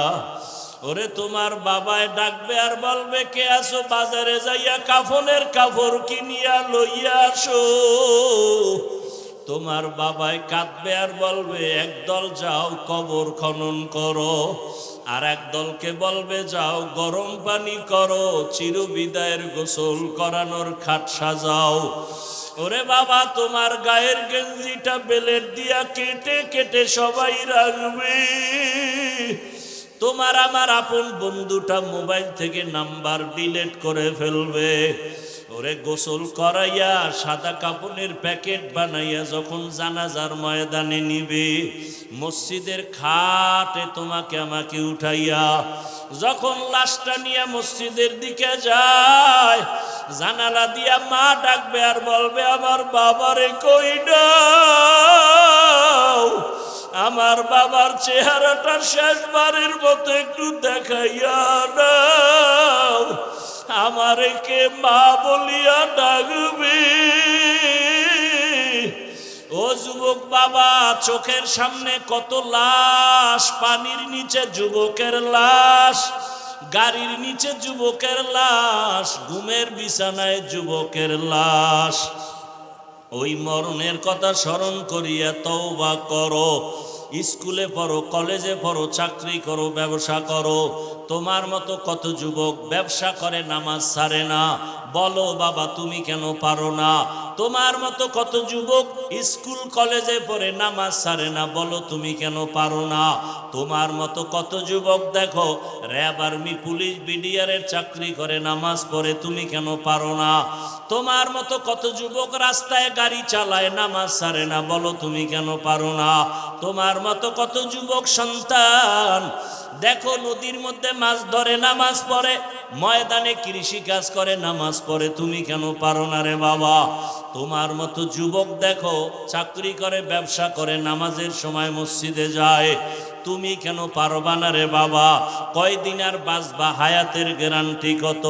ওরে তোমার বাবায় ডাকবে আর বলবে, কে আসো? বাজারে যাইয়া কাফনের কাপড় কিনিয়া লইয়া আসো। তোমার বাবায় কাঁদবে আর বলবে, একদল যাও কবর খনন করো, আর এক দলকে বলবে যাও গরম পানি করো, চিরবিদায়ের গোসল করানোর খাট সাজাও। ওরে বাবা তোমার গায়ের গেঞ্জিটা বেলেট দিয়া কেটে কেটে সবাই রাখবে। তোমার আমার আপন বন্ধুটা মোবাইল থেকে নাম্বার ডিলিট করে ফেলবে। ওরে গোসল করাইয়া সাদা কাপড়ের প্যাকেট বানাইয়া যখন জানাজার ময়দানে নিবে, মসজিদের খাটে তোমাকে আমাকে উঠাইয়া যখন লাশটা নিয়ে মসজিদের দিকে যায়, জানালা দিয়া মা ডাকবে আর বলবে, আমার বাবারে কই দাও, আমার বাবার চেহারাটা শেষবারের মতো একটু দেখাইয়া দাও, আমারে কে মা বলিয়া ডাকবে। ও যুবক বাবা, চোখের সামনে কত লাশ, পানির নিচে যুবকের লাশ, গাড়ির নিচে যুবকের লাশ, ঘুমের বিছানায় যুবকের লাশ। ওই মরণের কথা স্মরণ করিয়া তওবা করো। স্কুলে পড়ো, কলেজে পড়ো, চাকরি করো, ব্যবসা করো, তোমার মতো কত যুবক ব্যবসা করে নামাজ ছাড়ে না, বলো বাবা তুমি কেন পারো না? তোমার মতো কত যুবক স্কুল কলেজে পড়ে নামাজ ছাড়ে না, বলো তুমি কেন পারো না? তোমার মতো কত যুবক দেখো র্যাব, আর্মি, পুলিশ, বিডিআরের চাকরি করে, নামাজ পড়ে, তুমি কেন পারো না? তোমার মতো কত যুবক রাস্তায় গাড়ি চালায়, নামাজ ছাড়ে না, বলো তুমি কেন পারো না? তোমার মতো কত যুবক সন্তান দেখো নদীর মধ্যে মাছ ধরে, নামাজ পড়ে, ময়দানে কৃষি কাজ করে, নামাজ পড়ে, তুমি কেন পারো না রে বাবা? তোমার মতো যুবক দেখো চাকরি করে, ব্যবসা করে, নামাজের সময় মসজিদে যায়, তুমি কেন পারবা না রে বাবা? কয়দিন আর বাঁচবা? হায়াতের গ্যারান্টি কত?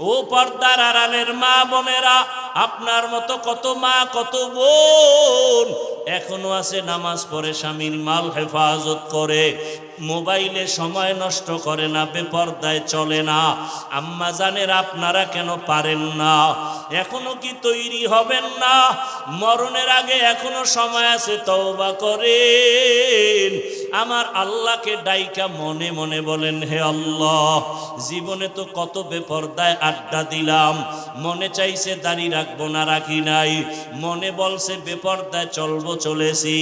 ও পর্দার আড়ালের মা বোনেরা, আপনার মতো কত মা কত বোন এখনো আছে নামাজ পড়ে, স্বামীর মাল হেফাজত করে, মোবাইলে সময় নষ্ট করে না, বেপরদায় চলে না। আম্মা জানের আপনারা কেন পারেন না? এখনো কি তৈরি হবেন না? মরণের আগে এখনো সময় আছে, তওবা করেন। আমার আল্লাহকে ডাইকা মনে মনে বলেন, হে আল্লাহ, জীবনে তো কত বেপরদায় আড্ডা দিলাম, মনে চাইছে দাড়ি রাখবো না, রাখি নাই, মনে বলছে বেপরদায় চলবো, চলেছি,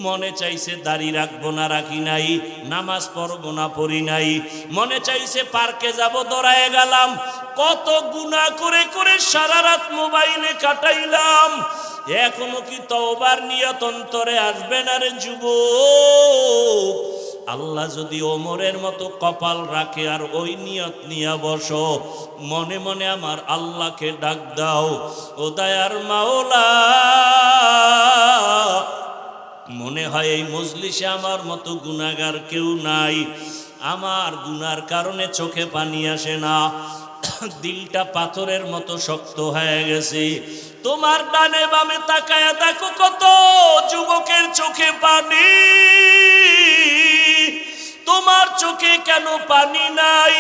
মনে চাইছে দাড়ি রাখবো না, রাখি নাই, নামাজ পড়বো না, পড়ি নাই, মনে চাইছে পার্কে যাব, দৌড়ায় গেলাম, কত গুনাহ করে করে সারা রাত মোবাইলে কাটাইলাম। এখনো কি তওবার নিয়ত অন্তরে আসবে না রে যুবক? আল্লাহ যদি ওমরের মতো কপাল রাখে আর ওই নিয়ত নিয়া বসো, মনে মনে আমার আল্লাহকে ডাক দাও, ও দয়ার মাওলা, মনে হয় এই মজলিসে আমার মতো গুনাহগার কেউ নাই, আমার গুনার কারণে চোখে পানি আসে না, দিলটা পাথরের মতো শক্ত হয়ে গেছে। তোমার ডানে বামে তাকায়া দেখো কত যুবকের চোখে পানি, তোমার চোখে কেন পানি নাই?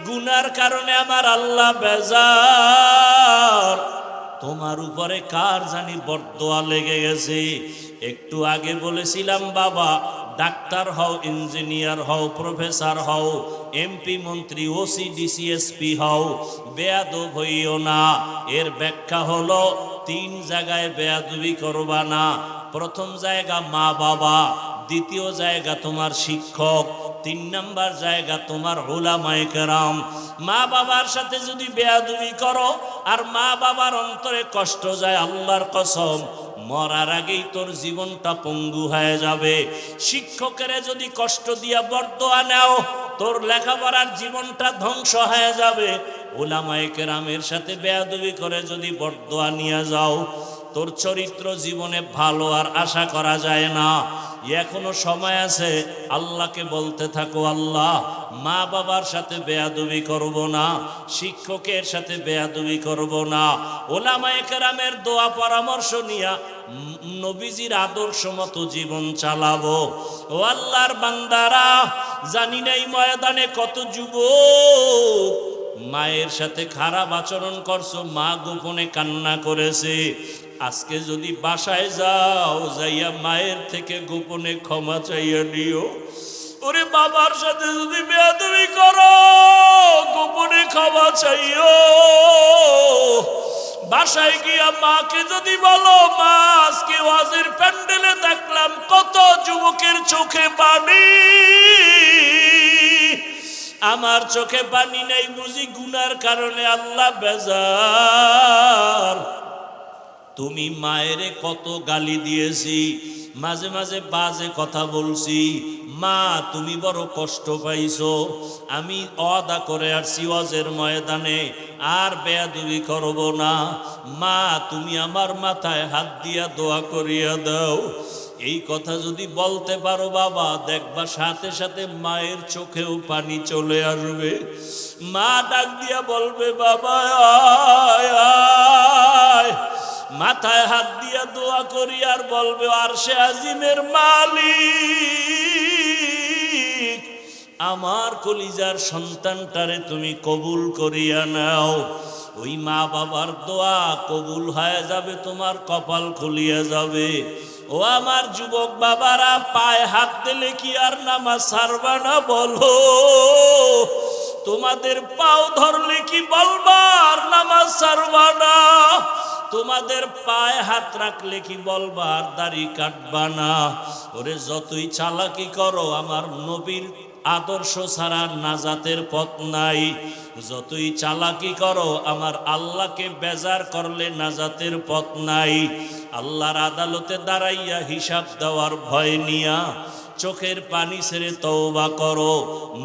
গুনার কারণে আমার আল্লাহ বেজার। তোমার উপরে কার জানি বরদোয়া লেগে গেছে। একটু আগে বলেছিলাম বাবা, ডাক্তার হও, ইঞ্জিনিয়ার হও, প্রফেসর হও, এমপি, মন্ত্রী, ওসি, ডিসি, এসপি হও, বেয়াদব হইও না। এর ব্যাখ্যা হলো 3 জায়গায় বেয়াদবি করবা না। প্রথম জায়গা মা বাবা, দ্বিতীয় জায়গা তোমার শিক্ষক, তিন নাম্বার জায়গা তোমার উলামায়ে কেরাম। মা বাবার সাথে যদি বেয়াদবি করো আর মা বাবার অন্তরে কষ্ট যায়, আল্লাহর কসম মরার আগেই তোর জীবনটা পঙ্গু হয়ে যাবে। শিক্ষকেরা যদি কষ্ট দিয়া বরদোয়া নাও, তোর লেখাপড়ার জীবনটা ধ্বংস হয়ে যাবে। উলামায়ে কেরামের সাথে বেয়াদবি করে যদি বরদোয়া নিয়ে যাও, তোর চরিত্র জীবনে ভালো আর আশা করা যায় না। এখনো সময় আছে, আল্লাহকে বলতে থাকো, আল্লাহ মা বাবার সাথে বেয়াদবি করব না, শিক্ষকের সাথে বেয়াদবি করব না। উলামায়ে কেরামের দোয়া পরামর্শ নিয়া নবীজির আদর্শ মতো জীবন চালাবো। ও আল্লাহর বান্দারা, জানি না এই ময়দানে কত যুবক মায়ের সাথে খারাপ আচরণ করছো, মা গোপনে কান্না করেছে। আজকে যদি বাসায় যাও, যাইয়া মায়ের থেকে গোপনে ক্ষমা চাইয়া নিও। ওরে বাবার সাথে যদি বেয়াদবি করো, গোপনে ক্ষমা চাইও। বাসায় গিয়া মাকে যদি বলো, মা আজকে ওয়াজের প্যান্ডেলে দেখলাম কত যুবকের চোখে পানি, আমার চোখে পানি নাই, বুঝি গুনার কারণে আল্লাহ বেজার। তুমি মায়েরে কত গালি দিয়েছি, মাঝে মাঝে বাজে কথা বলছি, মা তুমি বড় কষ্ট পাইছো। আমি ওয়াদা করে আসছি ওয়াজের ময়দানে আর বেয়াদবি করব না। মা তুমি আমার মাথায় হাত দিয়া দোয়া করিয়া দাও। এই কথা যদি বলতে পারো বাবা, দেখবা সাথে সাথে মায়ের চোখেও পানি চলে আসবে। মা ডাক দিয়া বলবে, বাবা আয় আয়। মাথায় হাত দিয়া দোয়া করি আর বলবে, আরশে আজিমের মালিক, আমার কলিজার সন্তানটারে তুমি কবুল করিয়া নাও। ওই মা বাবার দোয়া কবুল হয়ে যাবে, তোমার কপাল খুলিয়া যাবে। ও আমার যুবক বাবারা, পায়ে হাত দিলে কি আর নামাজ ছাড়বা না বলো? তোমাদের পাও ধরলে কি বলবা আর নামাজ ছাড়বা না? তোমাদের পায়ে হাত রাখলে কি বলবা আর দাড়ি কাটবা না? ওরে যতই চালাকি করো, আমার নবীর আদর্শ ছাড়া নাজাতের পথ নাই। যতই চালাকি করো, আমার আল্লাহকে বেজার করলে নাজাতের পথ নাই। আল্লাহর আদালতে দাঁড়াইয়া হিসাব দেওয়ার ভয় নিয়া চোখের পানি ছেড়ে তওবা করো।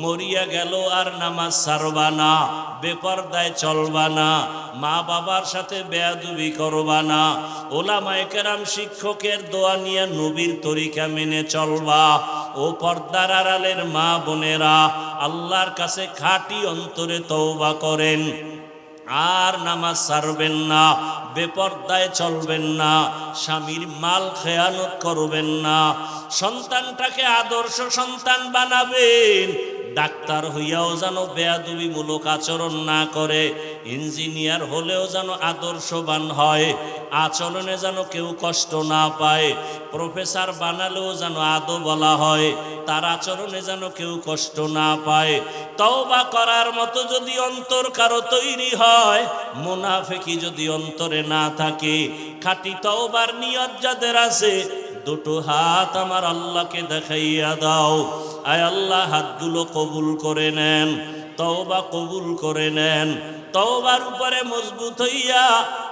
মরিয়া গেল আর নামাজ ছাড়বা না, বেপরদায় চলবা না, মা বাবার সাথে বেয়াদবি করবা না, ওলামায়ে কেরাম শিক্ষকের দোয়া নিয়ে নবীর তরিকা মেনে চলবা। ও পর্দার আড়ালের মা বোনেরা, আল্লাহর কাছে খাঁটি অন্তরে তওবা করেন, আর নামাজ ছাড়বেন না, বেপরদায় চলবেন না, স্বামীর মাল খেয়ানত করবেন না, সন্তানটাকে আদর্শ সন্তান বানাবেন। ডাক্তার হইয়াও যেন বেয়াদবিমূলক আচরণ না করে, ইঞ্জিনিয়ার হলেও যেন আদর্শবান হয়, আচরণে যেন কেউ কষ্ট না পায়, প্রফেসর বানালেও যেন আদো বলা হয়, তার আচরণে যেন কেউ কষ্ট না পায়। তওবা করার মতো যদি অন্তর কারো তৈরি হয়, মুনাফিকি যদি অন্তরে না থাকে, খাঁটি তওবার নিয়ত যাদের আছে, দুটো হাত আমার আল্লাহকে দেখাইয়া দাও। আয় আল্লাহ, হাতগুলো কবুল করে নেন, তওবা কবুল করে নেন, তওবার উপরে মজবুত হইয়া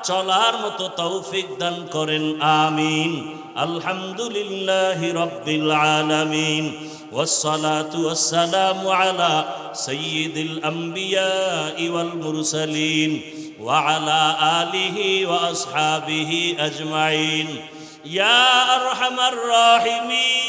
চলার মতো তৌফিক দান করেন, আমিন। আলহামদুলিল্লাহি রাব্বিল আলামিন, ওয়াসসালাতু ওয়াসসালামু আলা সাইয়্যিদিল আম্বিয়া ওয়াল মুরসালিন ওয়া আলা আলিহি ওয়া আসহাবিহি আজমাইন। ইয়া আরহামার রাহিমিন।